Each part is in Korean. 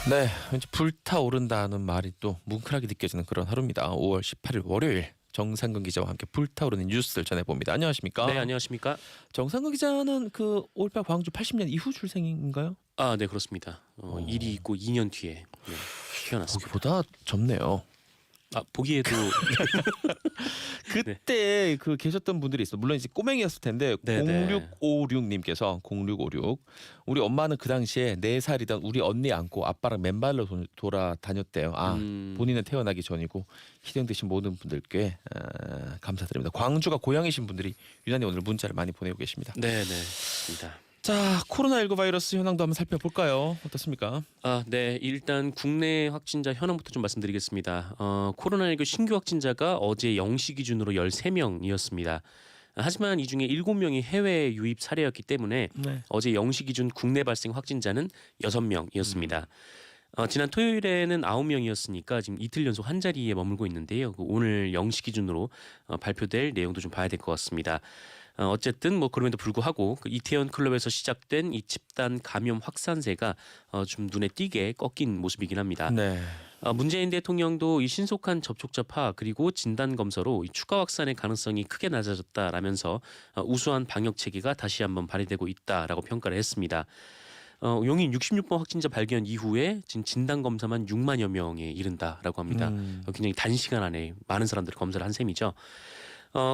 네, 왠지 불타오른다는 말이 또 뭉클하게 느껴지는 그런 하루입니다. 5월 18일 월요일 정상근 기자와 함께 불타오르는 뉴스를 전해봅니다. 네, 안녕하십니까? 안녕하십니까? 정상근 기자는 그 5.18 광주 80년 이후 출생인가요? 아, 네, 그렇습니다. 일이 있고 2년 뒤에 태어났습니다. 보기보다 젊네요. 아, 보기에도 그때 그 계셨던 분들이 있어. 물론 이제 꼬맹이였을 텐데 네네. 0656님께서 0656 우리 엄마는 그 당시에 4살이던 우리 언니 안고 아빠랑 맨발로 돌아다녔대요. 본인은 태어나기 전이고 희생되신 모든 분들께 감사드립니다. 광주가 고향이신 분들이 유난히 오늘 문자를 많이 보내고 계십니다. 네네, 맞습니다. 자, 코로나19 바이러스 현황도 한번 살펴볼까요? 어떻습니까? 아, 네, 일단 국내 확진자 현황부터 좀 말씀드리겠습니다. 코로나19 신규 확진자가 어제 0시 기준으로 13명이었습니다. 하지만 이 중에 7명이 해외 유입 사례였기 때문에 네. 어제 0시 기준 국내 발생 확진자는 6명이었습니다. 지난 토요일에는 9명이었으니까 지금 이틀 연속 한 자리에 머물고 있는데요. 오늘 0시 기준으로 발표될 내용도 좀 봐야 될 것 같습니다. 어쨌든 뭐 그럼에도 불구하고 그 이태원 클럽에서 시작된 이 집단 감염 확산세가 좀 눈에 띄게 꺾인 모습이긴 합니다. 네. 문재인 대통령도 이 신속한 접촉자 파악 그리고 진단 검사로 이 추가 확산의 가능성이 크게 낮아졌다라면서 우수한 방역 체계가 다시 한번 발휘되고 있다라고 평가를 했습니다. 용인 66번 확진자 발견 이후에 지금 진단 검사만 6만여 명에 이른다라고 합니다. 굉장히 단시간 안에 많은 사람들이 검사를 한 셈이죠.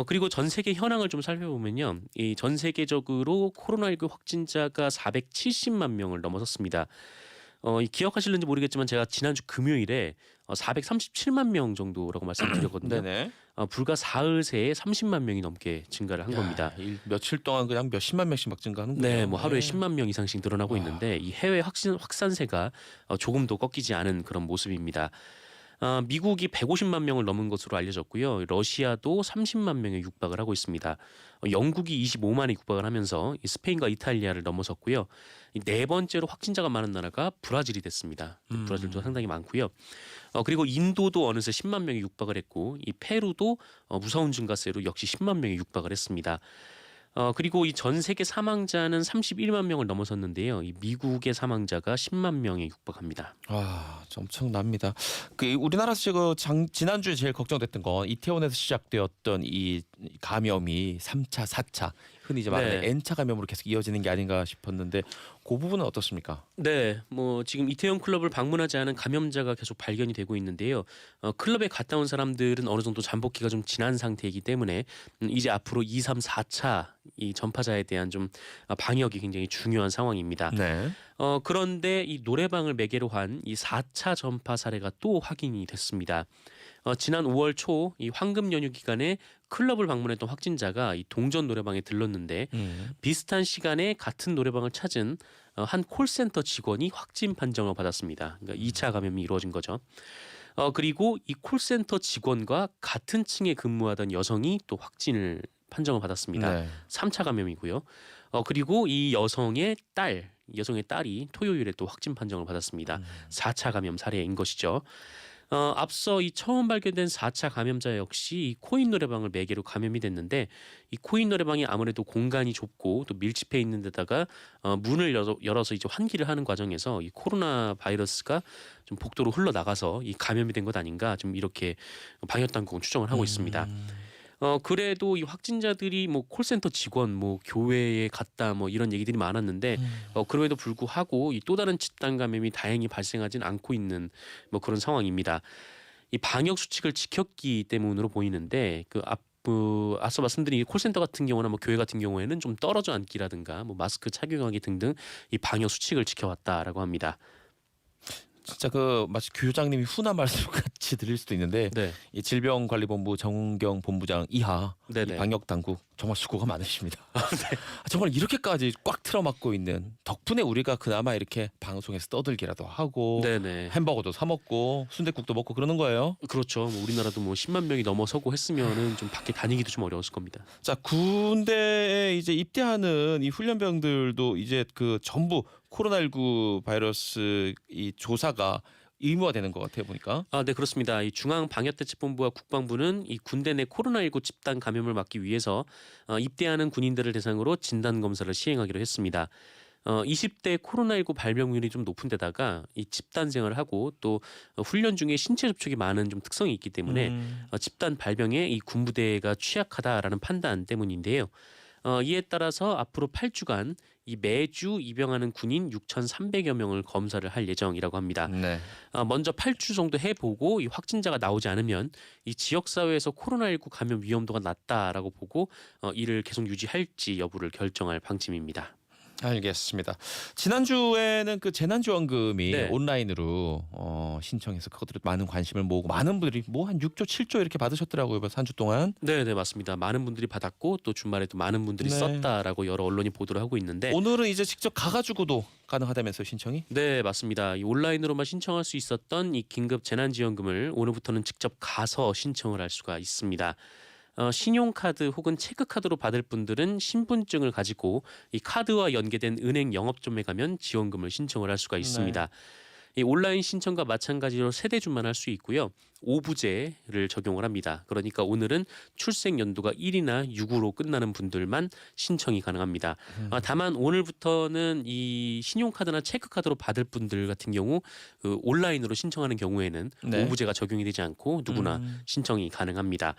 그리고 전 세계 현황을 좀 살펴보면요. 이 전 세계적으로 코로나19 확진자가 470만 명을 넘어섰습니다. 기억하실는지 모르겠지만 제가 지난주 금요일에 437만 명 정도라고 말씀드렸거든요. 네네. 불과 사흘 새에 30만 명이 넘게 증가를 한 겁니다. 며칠 동안 그냥 몇십만 명씩 막 증가하는군요. 네, 뭐 하루에 10만 명 이상씩 늘어나고 있는데 이 해외 확산세가 조금도 꺾이지 않은 그런 모습입니다. 미국이 150만 명을 넘은 것으로 알려졌고요. 러시아도 30만 명에 육박을 하고 있습니다. 영국이 25만에 육박을 하면서 스페인과 이탈리아를 넘어섰고요. 네 번째로 확진자가 많은 나라가 브라질이 됐습니다. 브라질도 상당히 많고요. 그리고 인도도 어느새 10만 명에 육박을 했고 이 페루도 무서운 증가세로 역시 10만 명에 육박을 했습니다. 그리고 이 전 세계 사망자는 31만 명을 넘어섰는데요. 이 미국의 사망자가 10만 명에 육박합니다. 엄청납니다. 그 우리나라에서 지난주에 제일 걱정됐던 건 이태원에서 시작되었던 이 감염이 3차, 4차 흔히 이제 말하는 네. N차 감염으로 계속 이어지는 게 아닌가 싶었는데 그 부분은 어떻습니까? 네, 뭐 지금 이태원 클럽을 방문하지 않은 감염자가 계속 발견이 되고 있는데요. 클럽에 갔다 온 사람들은 어느 정도 잠복기가 좀 지난 상태이기 때문에 이제 앞으로 2, 3, 4차 이 전파자에 대한 좀 방역이 굉장히 중요한 상황입니다. 네. 그런데 이 노래방을 매개로 한 이 4차 전파 사례가 또 확인이 됐습니다. 지난 5월 초 이 황금 연휴 기간에 클럽을 방문했던 확진자가 이 동전 노래방에 들렀는데 비슷한 시간에 같은 노래방을 찾은 한 콜센터 직원이 확진 판정을 받았습니다. 그러니까 2차 감염이 이루어진 거죠. 그리고 이 콜센터 직원과 같은 층에 근무하던 여성이 또 확진을 판정을 받았습니다. 네. 3차 감염이고요. 그리고 이 여성의 딸이 토요일에 또 확진 판정을 받았습니다. 4차 감염 사례인 것이죠. 앞서 이 처음 발견된 4차 감염자 역시 이 코인 노래방을 매개로 감염이 됐는데 이 코인 노래방이 아무래도 공간이 좁고 또 밀집해 있는 데다가 문을 열어서 이제 환기를 하는 과정에서 이 코로나 바이러스가 좀 복도로 흘러나가서 이 감염이 된 것 아닌가 좀 이렇게 방역 당국은 추정을 하고 있습니다. 그래도 이 확진자들이 뭐 콜센터 직원, 뭐 교회에 갔다 뭐 이런 얘기들이 많았는데 그럼에도 불구하고 이 또 다른 집단 감염이 다행히 발생하진 않고 있는 뭐 그런 상황입니다. 이 방역 수칙을 지켰기 때문으로 보이는데 앞서 말씀드린 이 콜센터 같은 경우나 뭐 교회 같은 경우에는 좀 떨어져 앉기라든가 뭐 마스크 착용하기 등등 이 방역 수칙을 지켜왔다라고 합니다. 진짜 그 마치 교장님이 훈화 말씀 같이 들릴 수도 있는데 네. 이 질병관리본부 정경 본부장 이하 이 네네. 방역 당국 정말 수고가 많으십니다. 정말 이렇게까지 꽉 틀어막고 있는 덕분에 우리가 그나마 이렇게 방송에서 떠들기라도 하고 네네. 햄버거도 사 먹고 순댓국도 먹고 그러는 거예요. 그렇죠. 뭐 우리나라도 뭐 10만 명이 넘어서고 했으면은 좀 밖에 다니기도 좀 어려웠을 겁니다. 자, 군대에 이제 입대하는 이 훈련병들도 이제 그 전부 코로나19 바이러스 이 조사가 의무화되는 것 같아요 보니까. 네, 그렇습니다. 이 중앙방역대책본부와 국방부는 이 군대 내 코로나19 집단 감염을 막기 위해서 입대하는 군인들을 대상으로 진단 검사를 시행하기로 했습니다. 20대 코로나19 발병률이 좀 높은 데다가 이 집단 생활을 하고 또 훈련 중에 신체 접촉이 많은 좀 특성이 있기 때문에 집단 발병에 이 군부대가 취약하다라는 판단 때문인데요. 이에 따라서 앞으로 8주간 이 매주 입영하는 군인 6,300여 명을 검사를 할 예정이라고 합니다. 네. 먼저 8주 정도 해보고 이 확진자가 나오지 않으면 이 지역 사회에서 코로나19 감염 위험도가 낮다라고 보고 이를 계속 유지할지 여부를 결정할 방침입니다. 알겠습니다. 지난주에는 그 재난지원금이 네. 온라인으로 신청해서 그것들에 많은 관심을 모으고 많은 분들이 뭐 한 6조, 7조 이렇게 받으셨더라고요. 한 주 동안. 네, 맞습니다. 많은 분들이 받았고 또 주말에 또 많은 분들이 네. 썼다라고 여러 언론이 보도를 하고 있는데 오늘은 이제 직접 가가지고도 가능하다면서요, 신청이? 네, 맞습니다. 이 온라인으로만 신청할 수 있었던 이 긴급 재난지원금을 오늘부터는 직접 가서 신청을 할 수가 있습니다. 신용카드 혹은 체크카드로 받을 분들은 신분증을 가지고 이 카드와 연계된 은행 영업점에 가면 지원금을 신청을 할 수가 있습니다. 이 온라인 신청과 마찬가지로 세대주만 할 수 있고요. 5부제를 적용을 합니다. 그러니까 오늘은 출생 연도가 1이나 6으로 끝나는 분들만 신청이 가능합니다. 다만 오늘부터는 이 신용카드나 체크카드로 받을 분들 같은 경우 그 온라인으로 신청하는 경우에는 네. 5부제가 적용이 되지 않고 누구나 신청이 가능합니다.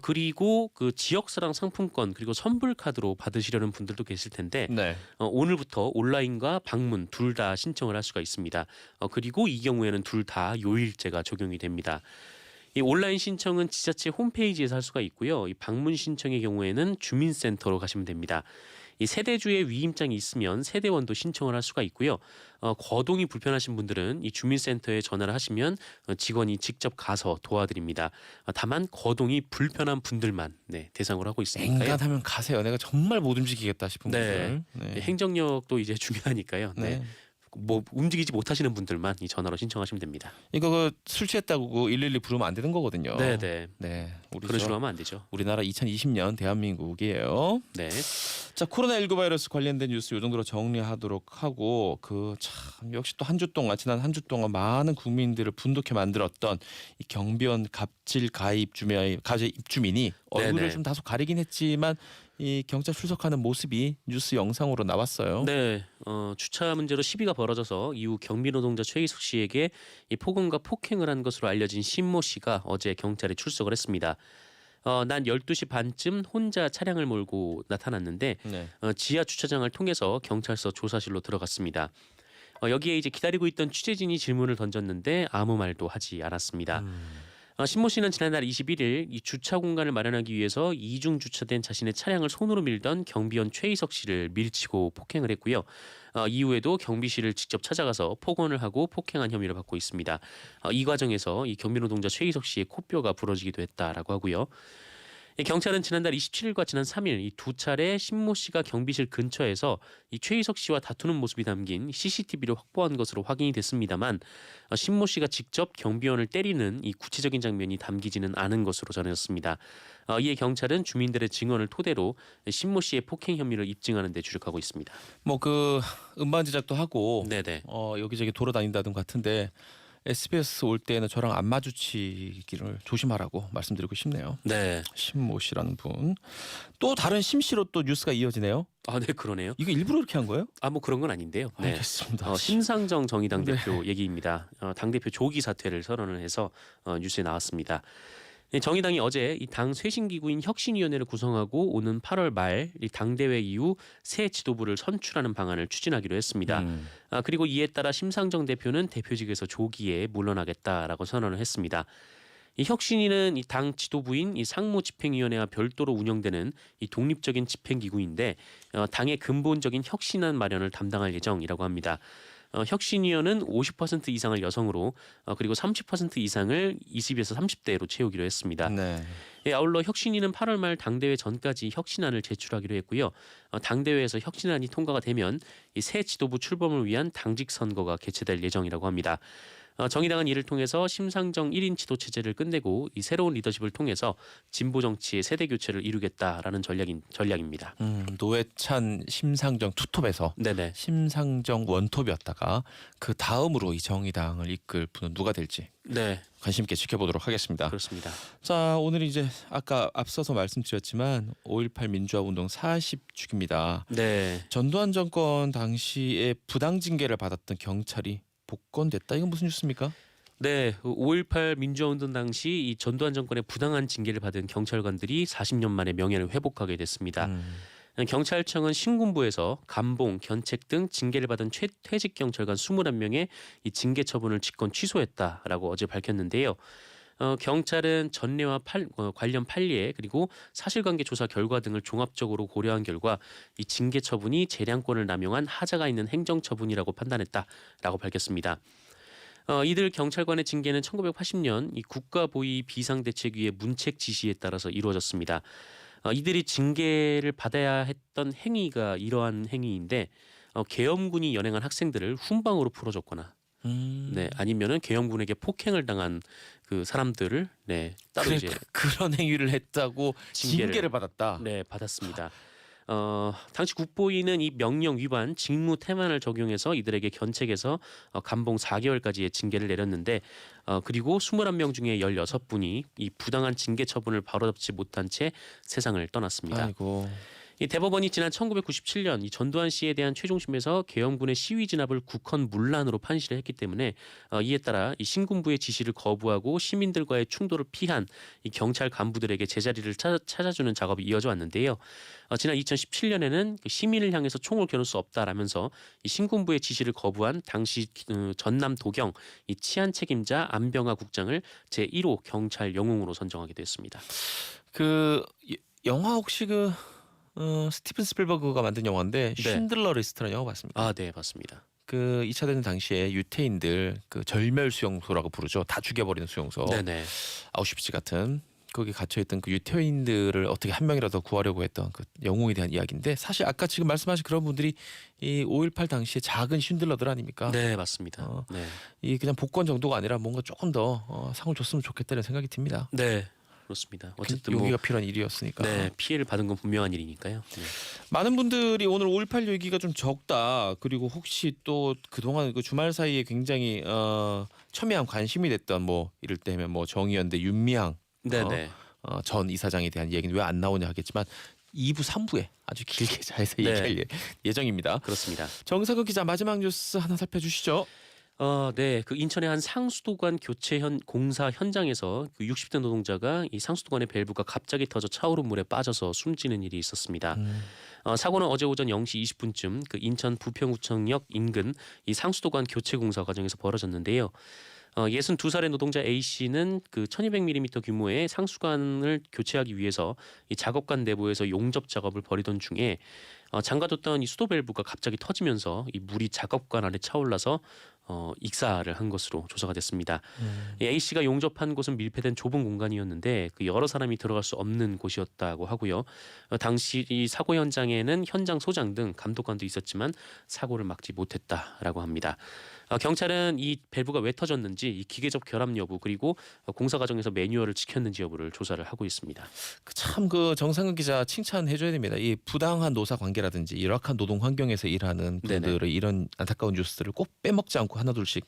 그리고 그 지역사랑 상품권 그리고 선불 카드로 받으시려는 분들도 계실 텐데 네. 오늘부터 온라인과 방문 둘 다 신청을 할 수가 있습니다. 그리고 이 경우에는 둘 다 요일제가 적용이 됩니다. 이 온라인 신청은 지자체 홈페이지에서 할 수가 있고요. 이 방문 신청의 경우에는 주민센터로 가시면 됩니다. 이 세대주의 위임장이 있으면 세대원도 신청을 할 수가 있고요. 거동이 불편하신 분들은 이 주민센터에 전화를 하시면 직원이 직접 가서 도와드립니다. 다만 거동이 불편한 분들만 대상으로 하고 있으니까요. 엔간하면 가세요. 내가 정말 못 움직이겠다 싶은 네. 분들. 네. 행정력도 이제 중요하니까요. 네. 뭐 움직이지 못하시는 분들만 이 전화로 신청하시면 됩니다. 이거 술 취했다고 112 부르면 안 되는 거거든요. 네. 네. 우리 그런 식으로 하면 안 되죠. 우리나라 2020년 대한민국이에요. 네. 자, 코로나19 바이러스 관련된 뉴스 요 정도로 정리하도록 하고 그 참 역시 또 한 주 동안 지난 한 주 동안 많은 국민들을 분노케 만들었던 이 경비원 갑질 가입 입주민이 얼굴을 네네. 좀 다소 가리긴 했지만 이 경찰 출석하는 모습이 뉴스 영상으로 나왔어요. 네, 주차 문제로 시비가 벌어져서 이후 경비 노동자 최희숙 씨에게 이 폭언과 폭행을 한 것으로 알려진 신모 씨가 어제 경찰에 출석을 했습니다. 난 12시 반쯤 혼자 차량을 몰고 나타났는데 네. 지하 주차장을 통해서 경찰서 조사실로 들어갔습니다. 여기에 이제 기다리고 있던 취재진이 질문을 던졌는데 아무 말도 하지 않았습니다. 신모 씨는 지난달 21일 이 주차 공간을 마련하기 위해서 이중 주차된 자신의 차량을 손으로 밀던 경비원 최희석 씨를 밀치고 폭행을 했고요. 이후에도 경비실을 직접 찾아가서 폭언을 하고 폭행한 혐의를 받고 있습니다. 이 과정에서 이 경비 노동자 최희석 씨의 코뼈가 부러지기도 했다라고 하고요. 경찰은 지난달 27일과 지난 3일 이 두 차례 신모 씨가 경비실 근처에서 이 최희석 씨와 다투는 모습이 담긴 CCTV를 확보한 것으로 확인이 됐습니다만 신모 씨가 직접 경비원을 때리는 이 구체적인 장면이 담기지는 않은 것으로 전해졌습니다. 이에 경찰은 주민들의 증언을 토대로 신모 씨의 폭행 혐의를 입증하는 데 주력하고 있습니다. 뭐 그 음반 제작도 하고 네네. 여기저기 돌아다닌다던 같은데 SBS 올 때는 저랑 안 마주치기를 조심하라고 말씀드리고 싶네요. 네. 신모 씨라는 분. 또 다른 심 씨로 또 뉴스가 이어지네요. 네, 그러네요. 이거 일부러 이렇게 한 거예요? 뭐 그런 건 아닌데요. 네. 알겠습니다. 심상정 정의당 대표 얘기입니다. 당대표 조기 사퇴를 선언을 해서 뉴스에 나왔습니다. 정의당이 어제 이 당 쇄신기구인 혁신위원회를 구성하고 오는 8월 말 이 당대회 이후 새 지도부를 선출하는 방안을 추진하기로 했습니다. 그리고 이에 따라 심상정 대표는 대표직에서 조기에 물러나겠다라고 선언을 했습니다. 이 혁신위는 이 당 지도부인 이 상무집행위원회와 별도로 운영되는 이 독립적인 집행기구인데 당의 근본적인 혁신안 마련을 담당할 예정이라고 합니다. 혁신위원은 50% 이상을 여성으로 그리고 30% 이상을 20에서 30대로 채우기로 했습니다. 네. 아울러 혁신위는 8월 말 당대회 전까지 혁신안을 제출하기로 했고요. 당대회에서 혁신안이 통과가 되면 이 새 지도부 출범을 위한 당직 선거가 개최될 예정이라고 합니다. 정의당은 이를 통해서 심상정 1인 지도 체제를 끝내고 이 새로운 리더십을 통해서 진보 정치의 세대 교체를 이루겠다라는 전략입니다. 노회찬 심상정 투톱에서 네네. 심상정 원톱이었다가 그 다음으로 이 정의당을 이끌 분은 누가 될지 네, 관심 있게 지켜보도록 하겠습니다. 그렇습니다. 자, 오늘 이제 아까 앞서서 말씀드렸지만 5.18 민주화 운동 40주기입니다. 네. 전두환 정권 당시에 부당 징계를 받았던 경찰이 복권됐다. 이건 무슨 뉴스입니까? 네, 5.18 민주화 운동 당시 이 전두환 정권의 부당한 징계를 받은 경찰관들이 40년 만에 명예를 회복하게 됐습니다. 경찰청은 신군부에서 감봉, 견책 등 징계를 받은 퇴직 경찰관 21명의 이 징계 처분을 직권 취소했다라고 어제 밝혔는데요. 경찰은 전례와 관련 판례 그리고 사실관계 조사 결과 등을 종합적으로 고려한 결과 이 징계 처분이 재량권을 남용한 하자가 있는 행정처분이라고 판단했다라고 밝혔습니다. 이들 경찰관의 징계는 1980년 이 국가보위 비상대책위의 문책 지시에 따라서 이루어졌습니다. 이들이 징계를 받아야 했던 행위가 이러한 행위인데 계엄군이 연행한 학생들을 훈방으로 풀어줬거나 네 아니면은 계엄군에게 폭행을 당한 그 사람들을 네 따로 이제 그런 행위를 했다고 징계를 받았다. 네 받았습니다. 당시 국보위는 이 명령 위반 직무 태만을 적용해서 이들에게 견책에서 감봉 4개월까지의 징계를 내렸는데 그리고 21명 중에 16분이 이 부당한 징계 처분을 바로잡지 못한 채 세상을 떠났습니다. 아이고. 이 대법원이 지난 1997년 이 전두환 씨에 대한 최종심에서 계엄군의 시위 진압을 국헌 문란으로 판시를 했기 때문에 이에 따라 이 신군부의 지시를 거부하고 시민들과의 충돌을 피한 이 경찰 간부들에게 제자리를 찾아주는 작업이 이어져 왔는데요. 지난 2017년에는 시민을 향해서 총을 겨눌 수 없다라면서 이 신군부의 지시를 거부한 당시 전남 도경 이 치안 책임자 안병하 국장을 제1호 경찰 영웅으로 선정하게 됐습니다. 그 영화 혹시 그 스티븐 스필버그가 만든 영화인데 네. 쉰들러 리스트라는 영화 봤습니까? 아, 네, 맞습니다. 그 2차 대전 당시에 유태인들 그 절멸 수용소라고 부르죠. 다 죽여버리는 수용소. 네네. 아우슈비츠 같은 거기 갇혀있던 그 유태인들을 어떻게 한 명이라도 구하려고 했던 그 영웅에 대한 이야기인데 사실 아까 지금 말씀하신 그런 분들이 이 5.18 당시에 작은 쉰들러들 아닙니까? 네, 맞습니다. 네. 이 그냥 복권 정도가 아니라 뭔가 조금 더 상을 줬으면 좋겠다는 생각이 듭니다. 네. 그렇습니다. 어쨌든 용기가 필요한 일이었으니까. 네, 피해를 받은 건 분명한 일이니까요. 네. 많은 분들이 오늘 5.18 얘기가 좀 적다. 그리고 혹시 또 그동안 그 주말 사이에 굉장히 첨예한 관심이 됐던 뭐 이럴 때면 뭐 정의연대 윤미향 네네. 전 이사장에 대한 얘기는 왜 안 나오냐 하겠지만 2부, 3부에 아주 길게 자세히 네. 얘기할 예정입니다. 그렇습니다. 정상근 기자 마지막 뉴스 하나 살펴주시죠. 네, 그 인천의 한 상수도관 교체 공사 현장에서 그 60대 노동자가 이 상수도관의 밸브가 갑자기 터져 차오른 물에 빠져서 숨지는 일이 있었습니다. 사고는 어제 오전 0시 20분쯤 그 인천 부평구청역 인근 이 상수도관 교체 공사 과정에서 벌어졌는데요. 62살의 노동자 A 씨는 그 1,200mm 규모의 상수관을 교체하기 위해서 이 작업관 내부에서 용접 작업을 벌이던 중에 잠가뒀던 이 수도 밸브가 갑자기 터지면서 이 물이 작업관 안에 차올라서 익사를 한 것으로 조사가 됐습니다. A 씨가 용접한 곳은 밀폐된 좁은 공간이었는데 그 여러 사람이 들어갈 수 없는 곳이었다고 하고요. 당시 이 사고 현장에는 현장 소장 등 감독관도 있었지만 사고를 막지 못했다라고 합니다. 경찰은 이 밸브가 왜 터졌는지 이 기계적 결함 여부 그리고 공사 과정에서 매뉴얼을 지켰는지 여부를 조사를 하고 있습니다. 참 그 정상근 기자 칭찬해줘야 됩니다. 이 부당한 노사 관계라든지 열악한 노동 환경에서 일하는 분들의 네네. 이런 안타까운 뉴스들을 꼭 빼먹지 않고 하나둘씩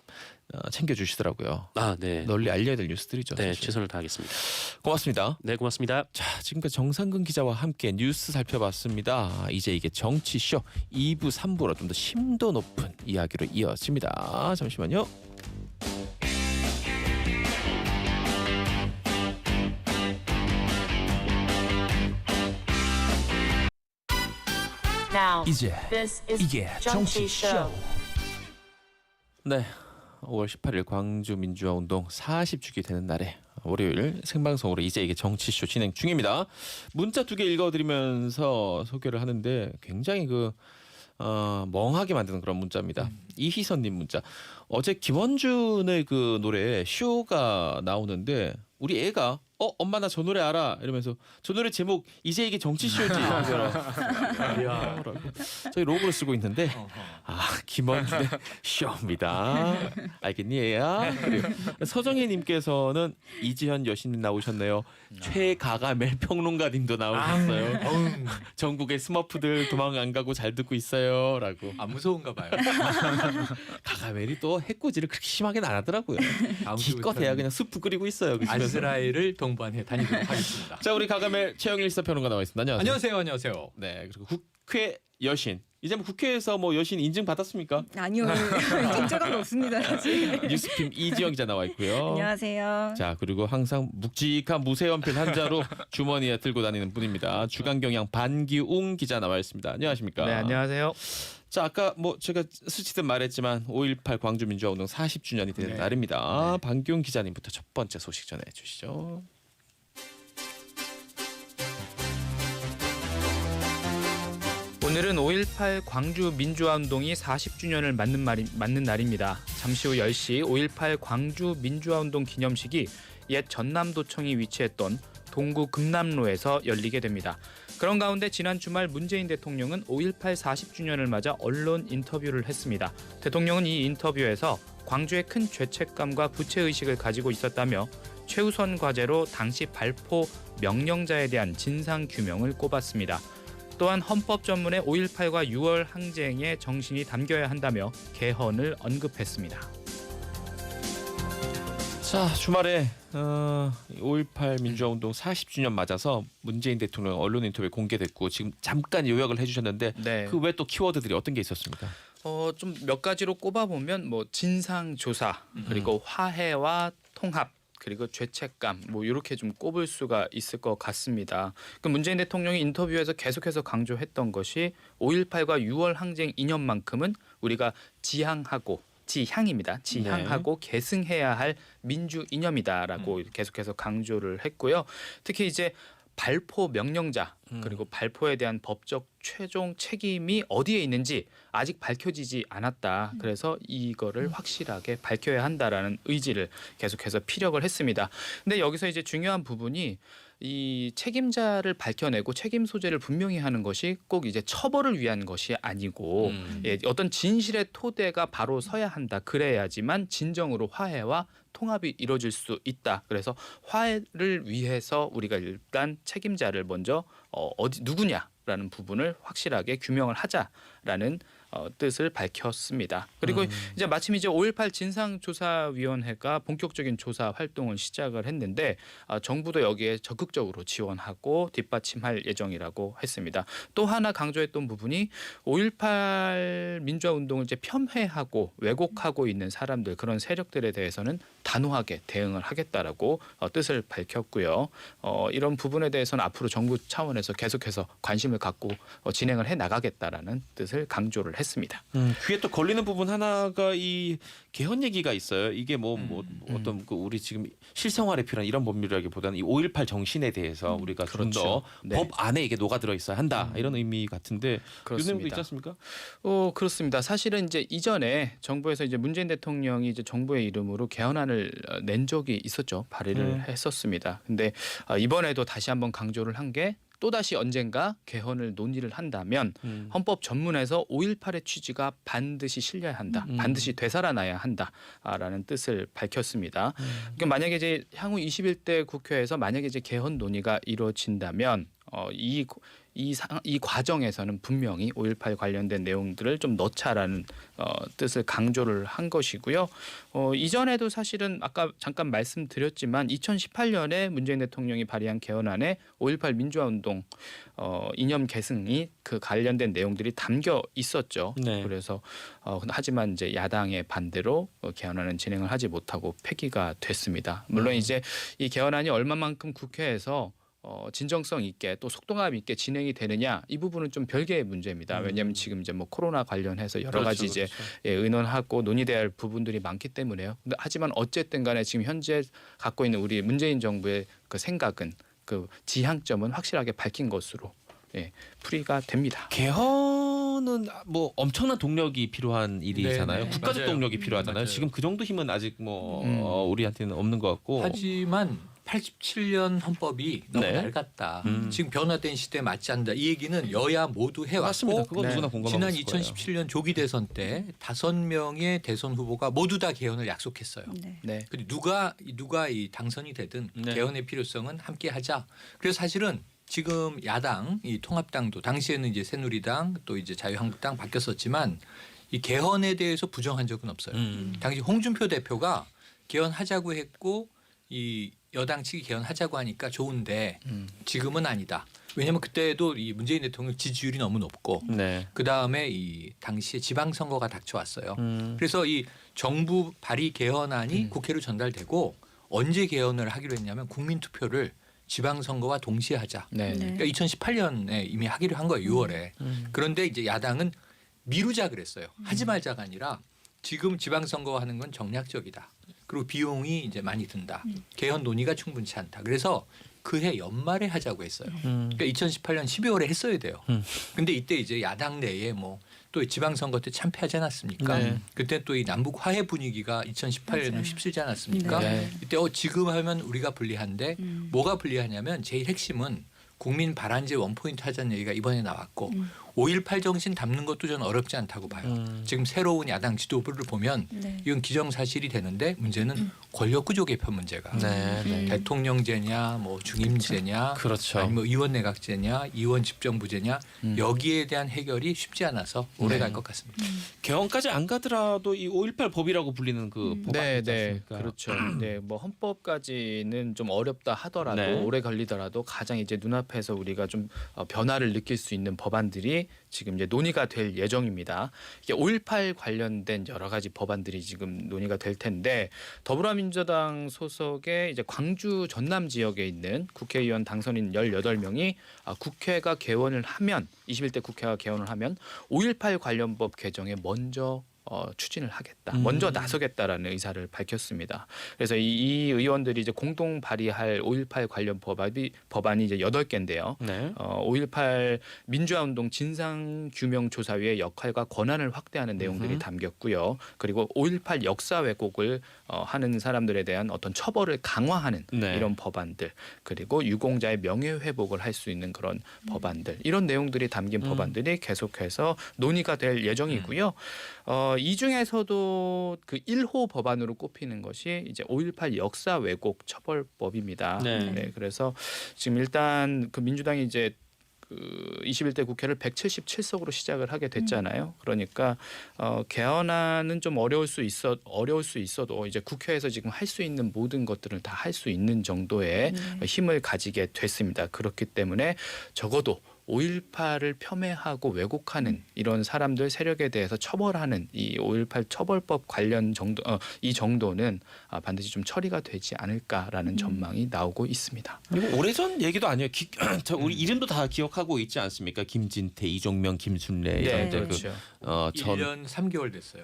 챙겨주시더라고요. 아, 네. 널리 알려야 될 뉴스들이죠. 네, 사실. 최선을 다하겠습니다. 고맙습니다. 네, 고맙습니다. 자, 지금까지 정상근 기자와 함께 뉴스 살펴봤습니다. 이제 이게 정치쇼 2부, 3부로 좀 더 심도 높은 이야기로 이어집니다. 잠시만요. Now, 이제 this is 이게 정치 정치쇼. show. 네, 5월 18일 광주 민주화 운동 40주기 되는 날에 월요일 생방송으로 이제 이게 정치쇼 진행 중입니다. 문자 2개 읽어드리면서 소개를 하는데 굉장히 멍하게 만드는 그런 문자입니다. 이희선님 문자. 어제 김원준의 그 노래 쇼가 나오는데 우리 애가 엄마 나 저 노래 알아 이러면서 저 노래 제목 이제 이게 정치쇼지 이야. 저희 로고를 쓰고 있는데 김원준의 쇼입니다. 알겠니 얘야? 그리고 서정혜님께서는 이지현 여신님 나오셨네요. 최가가멜 평론가님도 나오셨어요. 전국의 스머프들 도망 안 가고 잘 듣고 있어요라고. 무서운가 봐요. 가가멜이 또 해코지를 그렇게 심하게는 안 하더라고요. 기껏해야 그냥 수프 끓이고 있어요. 그 집에서. 아스라엘을 동반해 다니도록 하겠습니다. 자 우리 가가멜 최영일 시사평론가 나와 있습니다. 안녕하세요. 안녕하세요. 네 그리고 국회 여신. 이제 뭐 국회에서 뭐 여신 인증 받았습니까? 아니요. 인증 적은 없습니다. 아직. 뉴스팀 이지영 기자 나와 있고요. 안녕하세요. 자 그리고 항상 묵직한 무쇠연필 한 자로 주머니에 들고 다니는 분입니다. 주간경향 반기웅 기자 나와 있습니다. 안녕하십니까? 네, 안녕하세요. 자 아까 뭐 제가 스치듯 말했지만 5.18 광주민주화운동 40주년이 되는 네. 날입니다. 반기웅 기자님부터 첫 번째 소식 전해 주시죠. 오늘은 5.18 광주 민주화운동이 40주년을 맞는 날입니다. 잠시 후 10시 5.18 광주 민주화운동 기념식이 옛 전남도청이 위치했던 동구 금남로에서 열리게 됩니다. 그런 가운데 지난 주말 문재인 대통령은 5.18 40주년을 맞아 언론 인터뷰를 했습니다. 대통령은 이 인터뷰에서 광주의 큰 죄책감과 부채의식을 가지고 있었다며 최우선 과제로 당시 발포 명령자에 대한 진상규명을 꼽았습니다. 또한 헌법 전문에 5.18과 6월 항쟁의 정신이 담겨야 한다며 개헌을 언급했습니다. 자 주말에 5.18 민주화운동 40주년 맞아서 문재인 대통령 언론 인터뷰 공개됐고 지금 잠깐 요약을 해주셨는데 네. 그 외 또 키워드들이 어떤 게 있었습니까? 좀 몇 가지로 꼽아보면 뭐 진상 조사 그리고 화해와 통합 그리고 죄책감 뭐 이렇게 좀 꼽을 수가 있을 것 같습니다. 그 문재인 대통령이 인터뷰에서 계속해서 강조했던 것이 5.18과 6월 항쟁 이념만큼은 우리가 지향하고 계승해야 할 민주 이념이다라고 계속해서 강조를 했고요. 특히 이제 발포 명령자 그리고 발포에 대한 법적 최종 책임이 어디에 있는지 아직 밝혀지지 않았다. 그래서 이거를 확실하게 밝혀야 한다라는 의지를 계속해서 피력을 했습니다. 근데 여기서 이제 중요한 부분이 이 책임자를 밝혀내고 책임 소재를 분명히 하는 것이 꼭 이제 처벌을 위한 것이 아니고 어떤 진실의 토대가 바로 서야 한다. 그래야지만 진정으로 화해와 통합이 이루어질 수 있다. 그래서 화해를 위해서 우리가 일단 책임자를 먼저 누구냐라는 부분을 확실하게 규명을 하자라는 뜻을 밝혔습니다. 그리고 이제 마침 이제 5.18 진상조사위원회가 본격적인 조사 활동을 시작을 했는데 정부도 여기에 적극적으로 지원하고 뒷받침할 예정이라고 했습니다. 또 하나 강조했던 부분이 5.18 민주화운동을 이제 폄훼하고 왜곡하고 있는 사람들 그런 세력들에 대해서는 단호하게 대응을 하겠다라고 뜻을 밝혔고요. 이런 부분에 대해서는 앞으로 정부 차원에서 계속해서 관심을 갖고 진행을 해 나가겠다라는 뜻을 강조를 했습니다. 귀에 또 걸리는 부분 하나가 이 개헌 얘기가 있어요. 이게 어떤 그 우리 지금 실생활에 필요한 이런 법률이라기보다는 이 5.18 정신에 대해서 우리가 좀 더 법 안에 이게 녹아들어 있어야 한다 이런 의미 같은데 이런 의미도 있지 않습니까? 그렇습니다. 사실은 이제 이전에 정부에서 이제 문재인 대통령이 이제 정부의 이름으로 개헌안을 낸 적이 있었죠. 발의를 했었습니다. 근데 이번에도 다시 한번 강조를 한 게 또다시 언젠가 개헌을 논의를 한다면 헌법 전문에서 5.18의 취지가 반드시 실려야 한다. 반드시 되살아나야 한다라는 뜻을 밝혔습니다. 그러니까 만약에 이제 향후 21대 국회에서 만약에 이제 개헌 논의가 이루어진다면 이 과정에서는 분명히 5.18 관련된 내용들을 좀 넣자라는 뜻을 강조를 한 것이고요. 이전에도 사실은 아까 잠깐 말씀드렸지만 2018년에 문재인 대통령이 발의한 개헌안에 5.18 민주화운동 이념 계승이 그 관련된 내용들이 담겨 있었죠. 네. 그래서 하지만 이제 야당의 반대로 개헌안은 진행을 하지 못하고 폐기가 됐습니다. 물론 이제 이 개헌안이 얼마만큼 국회에서 진정성 있게 또 속도감 있게 진행이 되느냐 이 부분은 좀 별개의 문제입니다. 왜냐하면 지금 이제 뭐 코로나 관련해서 여러 가지 이제 의논하고 논의돼야 할 부분들이 많기 때문에요. 근데 하지만 어쨌든 간에 지금 현재 갖고 있는 우리 문재인 정부의 그 생각은 그 지향점은 확실하게 밝힌 것으로 풀이가 됩니다. 개헌은 뭐 엄청난 동력이 필요한 일이잖아요. 네, 국가적 맞아요. 동력이 필요하잖아요. 맞아요. 지금 그 정도 힘은 아직 우리한테는 없는 것 같고. 하지만 87년 헌법이 너무 네. 낡았다. 지금 변화된 시대에 맞지 않는다. 이 얘기는 여야 모두 맞습니다. 해왔고 그건 누구나 공감하고 지난 있을 거예요. 2017년 조기 대선 때 5명의 대선 후보가 모두 다 개헌을 약속했어요. 네. 네. 근데 누가 이 당선이 되든 네. 개헌의 필요성은 함께 하자. 그래서 사실은 지금 야당 이 통합당도 당시에는 이제 새누리당 또 이제 자유한국당 바뀌었었지만 이 개헌에 대해서 부정한 적은 없어요. 당시 홍준표 대표가 개헌하자고 했고 이 여당 측이 개헌하자고 하니까 좋은데 지금은 아니다. 왜냐하면 그때도 이 문재인 대통령 지지율이 너무 높고 네. 그 다음에 이 당시에 지방선거가 닥쳐왔어요. 그래서 이 정부 발의 개헌안이 국회로 전달되고 언제 개헌을 하기로 했냐면 국민투표를 지방선거와 동시에 하자. 네. 네. 그러니까 2018년에 이미 하기로 한 거예요. 6월에. 그런데 이제 야당은 미루자 그랬어요. 하지 말자가 아니라 지금 지방선거 하는 건 정략적이다. 그리고 비용이 이제 많이 든다. 개헌 논의가 충분치 않다. 그래서 그해 연말에 하자고 했어요. 그러니까 2018년 12월에 했어야 돼요. 근데 이때 이제 야당 내에 뭐 또 지방선거 때 참패하지 않았습니까? 네. 그때 또 이 남북 화해 분위기가 2018년에 맞아요. 휩쓸지 않았습니까? 네. 이때 지금 하면 우리가 불리한데 뭐가 불리하냐면 제일 핵심은 국민 발안제 원포인트 하자는 얘기가 이번에 나왔고 5.18 정신 담는 것도 저는 어렵지 않다고 봐요. 지금 새로운 야당 지도부를 보면 네. 이건 기정사실이 되는데 문제는 권력구조 개편 문제가 네. 네. 대통령제냐 뭐 중임제냐 그렇죠. 아니면 뭐 의원 내각제냐 의원 집정부제냐 여기에 대한 해결이 쉽지 않아서 오래 갈 것 같습니다. 개헌까지 안 가더라도 이 5.18 법이라고 불리는 그 법안 네, 있지 네, 않습니까? 그렇죠. 네, 뭐 헌법까지는 좀 어렵다 하더라도 네. 오래 걸리더라도 가장 이제 눈앞에서 우리가 좀 변화를 느낄 수 있는 법안들이 지금 이제 논의가 될 예정입니다. 이게 5.18 관련된 여러 가지 법안들이 지금 논의가 될 텐데 더불어민주당 소속의 이제 광주 전남 지역에 있는 국회의원 당선인 18명이 국회가 개원을 하면 21대 국회가 개원을 하면 5.18 관련 법 개정에 먼저 추진을 하겠다. 먼저 나서겠다라는 의사를 밝혔습니다. 그래서 이 의원들이 이제 공동 발의할 5.18 관련 법안이 이제 8개인데요. 네. 5.18 민주화운동 진상규명조사위의 역할과 권한을 확대하는 내용들이 담겼고요. 그리고 5.18 역사 왜곡을 하는 사람들에 대한 어떤 처벌을 강화하는 네. 이런 법안들, 그리고 유공자의 명예회복을 할 수 있는 그런 법안들, 이런 내용들이 담긴 법안들이 계속해서 논의가 될 예정이고요. 이 중에서도 그 1호 법안으로 꼽히는 것이 이제 5.18 역사 왜곡 처벌법입니다. 네. 그래서 지금 일단 그 민주당이 이제 그 21대 국회를 177석으로 시작을 하게 됐잖아요. 그러니까 개헌안은 좀 어려울 수 있어도 이제 국회에서 지금 할 수 있는 모든 것들을 다 할 수 있는 정도의 힘을 가지게 됐습니다. 그렇기 때문에 적어도 5.18을 폄훼하고 왜곡하는 이런 사람들 세력에 대해서 처벌하는 이 5.18 처벌법 관련 정도 이 정도는 반드시 좀 처리가 되지 않을까라는 전망이 나오고 있습니다. 그리고 오래전 얘기도 아니에요. 우리 이름도 다 기억하고 있지 않습니까? 김진태, 이종명, 김순례 이런 데 그렇죠. 전 1년 3개월 됐어요.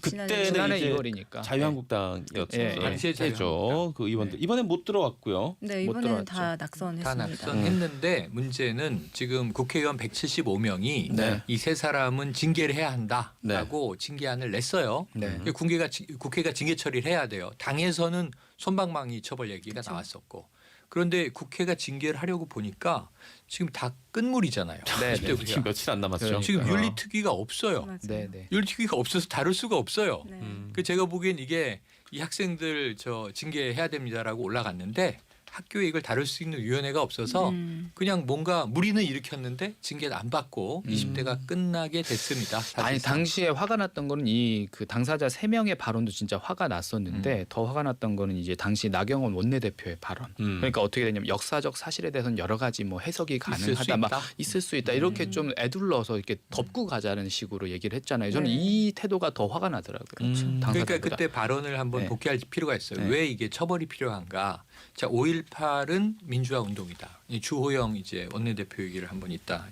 그때는 지난해 이제 2월이니까. 자유한국당이었죠. 예, 당시에 죠 자유한국당. 그 의원들 이번엔 못 들어왔고요. 네, 못 이번에는 들어왔죠. 다 낙선했습니다. 다 낙선했는데 문제는 지금 국회의원 175명이 네. 이 세 사람은 징계를 해야 한다라고 징계안을 냈어요. 네. 국회가 징계 처리를 해야 돼요. 당에서는 솜방망이 처벌 얘기가 나왔었고 그런데 국회가 징계를 하려고 보니까 지금 다 끝물이잖아요. 네, 20대 네. 국회가. 지금 며칠 안 남았죠. 지금 그러니까요. 윤리특위가 없어요. 맞아요. 네, 네. 윤리특위가 없어서 다룰 수가 없어요. 네. 그 제가 보기엔 이게 이 학생들 징계해야 됩니다라고 올라갔는데 학교에 이걸 다룰 수 있는 위원회가 없어서 그냥 뭔가 무리는 일으켰는데 징계를 안 받고 20대가 끝나게 됐습니다. 아니 사실상. 당시에 화가 났던 거는 이 그 당사자 3명의 발언도 진짜 화가 났었는데 더 화가 났던 거는 이제 당시 나경원 원내대표의 발언. 그러니까 어떻게 되냐면 역사적 사실에 대해서는 여러 가지 뭐 해석이 가능하다, 막 있을 수 있다 이렇게 좀 애둘러서 이렇게 덮고 가자는 식으로 얘기를 했잖아요. 저는 네. 이 태도가 더 화가 나더라고요. 그러니까 당사자보다. 그때 발언을 한번 네. 복귀할 필요가 있어요. 네. 왜 이게 처벌이 필요한가? 자, 5.18은 민주화 운동이다. 주호영 이제 원내대표 얘기를 한번 있다.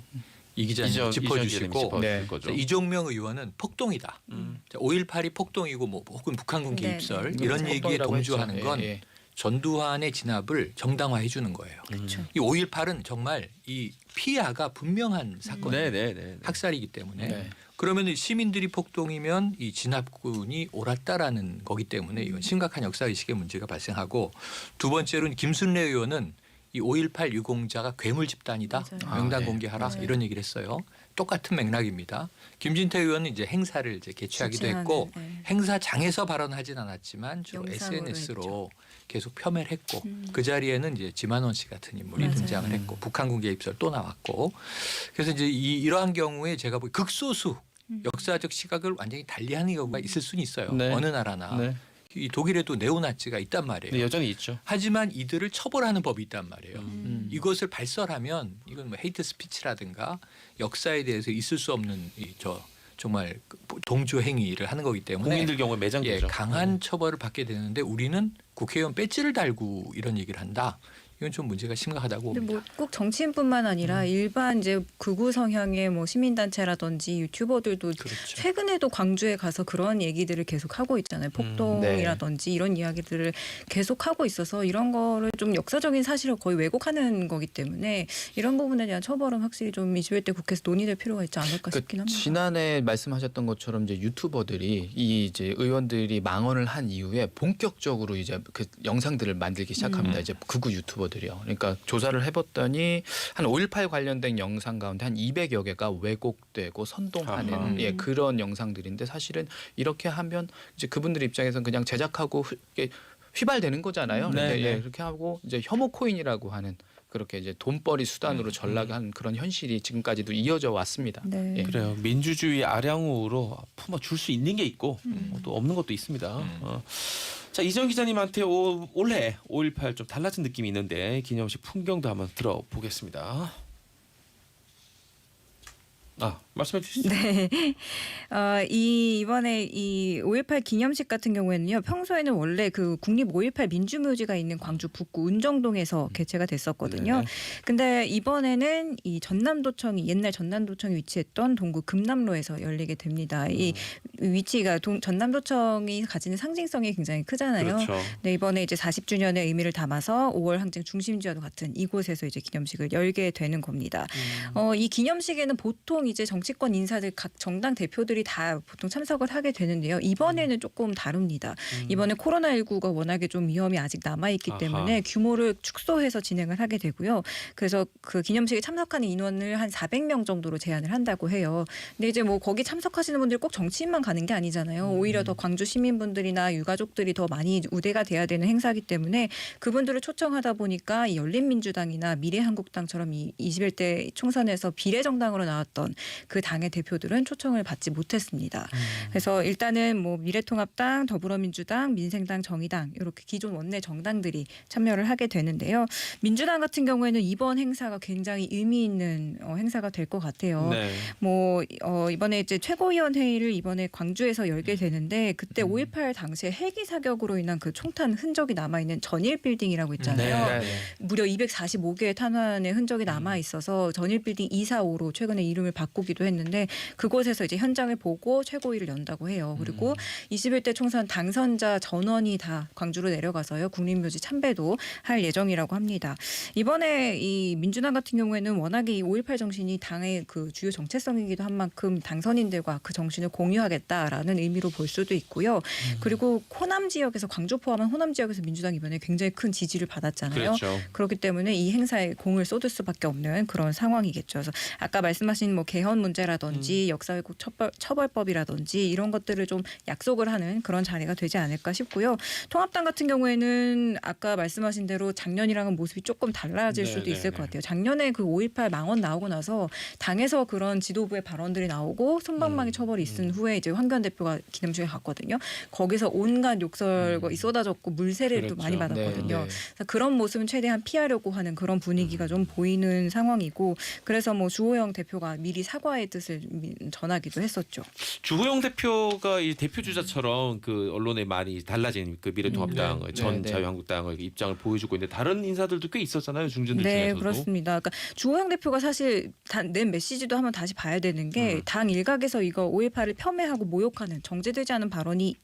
이 기자님 짚어주시고 네. 거죠. 이종명 의원은 폭동이다. 5.18이 폭동이고 뭐 혹은 북한군 네, 개입설 네. 이런 얘기에 폭동이라고 동조하는 했죠. 건 예, 예. 전두환의 진압을 정당화해 주는 거예요. 그렇죠. 이 5.18은 정말 이 피해가 분명한 사건이에요. 네네네. 학살이기 때문에 네. 그러면 시민들이 폭동이면 이 진압군이 옳았다라는 거기 때문에 이건 심각한 역사의식의 문제가 발생하고 두 번째로는 김순례 의원은 이 5.18 유공자가 괴물 집단이다. 맞아요. 명단 네. 공개하라 맞아요. 이런 얘기를 했어요. 똑같은 맥락입니다. 김진태 의원은 이제 행사를 이제 개최하기도 주최하는, 했고 네. 행사장에서 발언하진 않았지만 주로 영상으로 SNS로 계속 폄훼를 했고 그 자리에는 이제 지만원 씨 같은 인물이 맞아요. 등장을 했고 북한 군계 입설 또 나왔고 그래서 이제 이러한 경우에 제가 보기 극소수 역사적 시각을 완전히 달리하는 경우가 있을 수는 있어요. 네. 어느 나라나 네. 이 독일에도 네오나치가 있단 말이에요. 네, 여전히 있죠. 하지만 이들을 처벌하는 법이 있단 말이에요. 이것을 음. 발설하면 이건 뭐 헤이트 스피치라든가 역사에 대해서 있을 수 없는 정말 동조 행위를 하는 거기 때문에 국민들 경우에 매장되죠. 강한 처벌을 받게 되는데 우리는 국회의원 배지를 달고 이런 얘기를 한다. 이건 좀 문제가 심각하다고 근데 봅니다. 뭐 꼭 정치인뿐만 아니라 일반 이제 극우 성향의 뭐 시민단체라든지 유튜버들도 그렇죠. 최근에도 광주에 가서 그런 얘기들을 계속 하고 있잖아요. 폭동이라든지 이런 이야기들을 계속 하고 있어서 이런 거를 좀 역사적인 사실을 거의 왜곡하는 거기 때문에 이런 부분에 대한 처벌은 확실히 좀 21대 국회에서 논의될 필요가 있지 않을까 싶긴 합니다. 지난해 말씀하셨던 것처럼 이제 유튜버들이 이 이제 의원들이 망언을 한 이후에 본격적으로 이제 그 영상들을 만들기 시작합니다. 이제 극우 유튜버들이요. 그러니까 조사를 해봤더니 한 5.18 관련된 영상 가운데 한 200여 개가 왜곡되고 선동하는 아하. 그런 영상들인데 사실은 이렇게 하면 이제 그분들 입장에서는 그냥 제작하고 휘발되는 거잖아요. 네, 근데 네. 그렇게 하고 이제 혐오 코인이라고 하는 그렇게 이제 돈벌이 수단으로 전락한 그런 현실이 지금까지도 이어져 왔습니다. 네. 예. 그래요. 민주주의 아량으로 품어줄 수 있는 게 있고 또 없는 것도 있습니다. 자, 이정 기자님한테 올해 5.18 좀 달라진 느낌이 있는데 기념식 풍경도 한번 들어보겠습니다. 말씀해 주시죠. 네. 이번에 이 5.18 기념식 같은 경우에는요. 평소에는 원래 그 국립 5.18 민주묘지가 있는 광주 북구 운정동에서 개최가 됐었거든요. 네. 근데 이번에는 이 전남도청이 옛날 전남도청이 위치했던 동구 금남로에서 열리게 됩니다. 이 위치가 전남도청이 가지는 상징성이 굉장히 크잖아요. 그렇죠. 네, 이번에 이제 40주년의 의미를 담아서 5월 항쟁 중심지와도 같은 이곳에서 이제 기념식을 열게 되는 겁니다. 이 기념식에는 보통 이제 정치권 인사들 각 정당 대표들이 다 보통 참석을 하게 되는데요. 이번에는 조금 다릅니다. 이번에 코로나19가 워낙에 좀 위험이 아직 남아있기 때문에 아하. 규모를 축소해서 진행을 하게 되고요. 그래서 그 기념식에 참석하는 인원을 한 400명 정도로 제한을 한다고 해요. 근데 이제 뭐 거기 참석하시는 분들이 꼭 정치인만 가는 게 아니잖아요. 오히려 더 광주 시민분들이나 유가족들이 더 많이 우대가 돼야 되는 행사이기 때문에 그분들을 초청하다 보니까 이 열린민주당이나 미래한국당처럼 이 21대 총선에서 비례정당으로 나왔던 그 당의 대표들은 초청을 받지 못했습니다. 그래서 일단은 뭐 미래통합당, 더불어민주당, 민생당, 정의당 이렇게 기존 원내 정당들이 참여를 하게 되는데요. 민주당 같은 경우에는 이번 행사가 굉장히 의미 있는 행사가 될 것 같아요. 네. 뭐 이번에 이제 최고위원 회의를 이번에 광주에서 열게 되는데 그때 5.18 당시에 헬기 사격으로 인한 그 총탄 흔적이 남아 있는 전일 빌딩이라고 있잖아요. 네. 무려 245개의 탄환의 흔적이 남아 있어서 전일 빌딩 245로 최근에 이름을 바꾸기도 했는데 그곳에서 이제 현장을 보고 최고위를 연다고 해요. 그리고 21대 총선 당선자 전원이 다 광주로 내려가서요. 국립묘지 참배도 할 예정이라고 합니다. 이번에 이 민주당 같은 경우에는 워낙에 이 5.18 정신이 당의 그 주요 정체성이기도 한 만큼 당선인들과 그 정신을 공유하겠다라는 의미로 볼 수도 있고요. 그리고 호남 지역에서 광주 포함한 호남 지역에서 민주당 이번에 굉장히 큰 지지를 받았잖아요. 그렇죠. 그렇기 때문에 이 행사에 공을 쏟을 수밖에 없는 그런 상황이겠죠. 그래서 아까 말씀하신 뭐 개헌 문제라든지 역사왜곡 처벌법이라든지 이런 것들을 좀 약속을 하는 그런 자리가 되지 않을까 싶고요. 통합당 같은 경우에는 아까 말씀하신 대로 작년이랑은 모습이 조금 달라질 네, 수도 네, 있을 네. 것 같아요. 작년에 그 5.18 망언 나오고 나서 당에서 그런 지도부의 발언들이 나오고 손방망이 처벌이 있은 후에 이제 황교안 대표가 기념식에 갔거든요. 거기서 온갖 욕설이 쏟아졌고 물세례도 그렇죠. 많이 받았거든요. 네, 네. 그래서 그런 모습은 최대한 피하려고 하는 그런 분위기가 좀 보이는 상황이고 그래서 뭐 주호영 대표가 미리 사과의 뜻을 전하기도 했었죠. 주호영 대표가 이 대표 주자처럼 그 언론에 많이 달라진 그 미래통합당, 네. 전 네. 자유한국당의 입장을 보여주고 있는데 다른 인사들도 꽤 있었잖아요, 중진들 네, 중에서도. 그렇습니다. 그러니까 주호영 대표가 사실 낸 메시지도 한번 다시 봐야 되는 게 당 일각에서 이거 5.18을 폄훼하고 모욕하는 정제되지 않은 발언이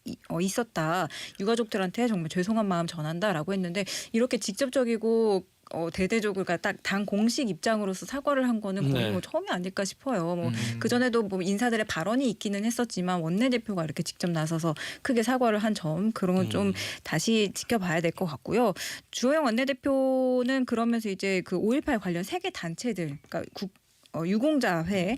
있었다. 유가족들한테 정말 죄송한 마음 전한다라고 했는데 이렇게 직접적이고 대대적으로 그러니까 딱 당 공식 입장으로서 사과를 한 거는 거의 네. 뭐 처음이 아닐까 싶어요. 뭐 그 전에도 뭐 인사들의 발언이 있기는 했었지만 원내대표가 이렇게 직접 나서서 크게 사과를 한 점 그런 건 좀 다시 지켜봐야 될 것 같고요. 주호영 원내대표는 그러면서 이제 그 5.18 관련 세계 단체들, 그러니까 유공자회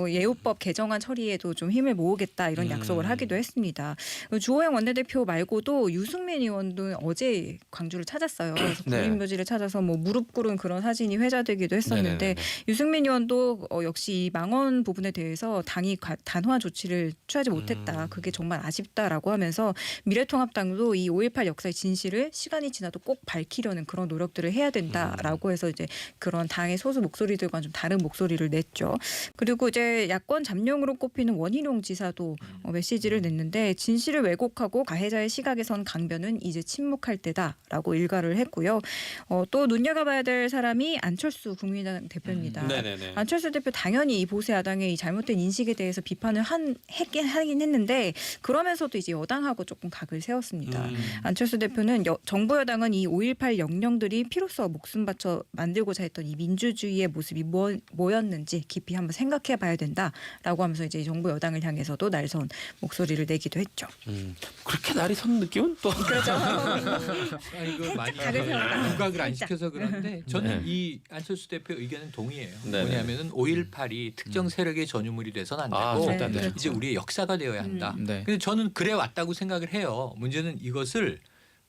예우법 개정안 처리에도 좀 힘을 모으겠다 이런 약속을 하기도 했습니다. 주호영 원내대표 말고도 유승민 의원도 어제 광주를 찾았어요. 그래서 네. 국민묘지를 찾아서 뭐 무릎 꿇은 그런 사진이 회자되기도 했었는데 네네네네. 유승민 의원도 역시 이 망언 부분에 대해서 당이 단호한 조치를 취하지 못했다. 그게 정말 아쉽다라고 하면서 미래통합당도 이 5.18 역사의 진실을 시간이 지나도 꼭 밝히려는 그런 노력들을 해야 된다라고 해서 이제 그런 당의 소수 목소리들과는 좀 다른 목소리를 냈죠. 그리고 이제 야권 잠룡으로 꼽히는 원희룡 지사도 메시지를 냈는데 진실을 왜곡하고 가해자의 시각에선 강변은 이제 침묵할 때다라고 일가를 했고요. 또 눈여겨봐야 될 사람이 안철수 국민의당 대표입니다. 네네네. 안철수 대표 당연히 이 보수 야당의 이 잘못된 인식에 대해서 비판을 하긴 했는데 그러면서도 이제 여당하고 조금 각을 세웠습니다. 안철수 대표는 정부 여당은 이 5.18 영령들이 피로써 목숨 바쳐 만들고자 했던 이 민주주의의 모습이 뭐였는지 깊이 한번 생각해봐야 된다라고 하면서 이제 정부 여당을 향해서도 날선 목소리를 내기도 했죠. 그렇게 날이 선 느낌은 또 그렇죠. 이거 많이 각을 세웠다. 부각을 안 살짝. 시켜서 그런데 저는 네. 이 안철수 대표 의견은 동의해요. 네네. 뭐냐면은 5.18이 특정 세력의 전유물이 돼서는 안 아, 되고 절대 안 되죠. 이제 우리의 역사가 되어야 한다. 네. 근데 저는 그래 왔다고 생각을 해요. 문제는 이것을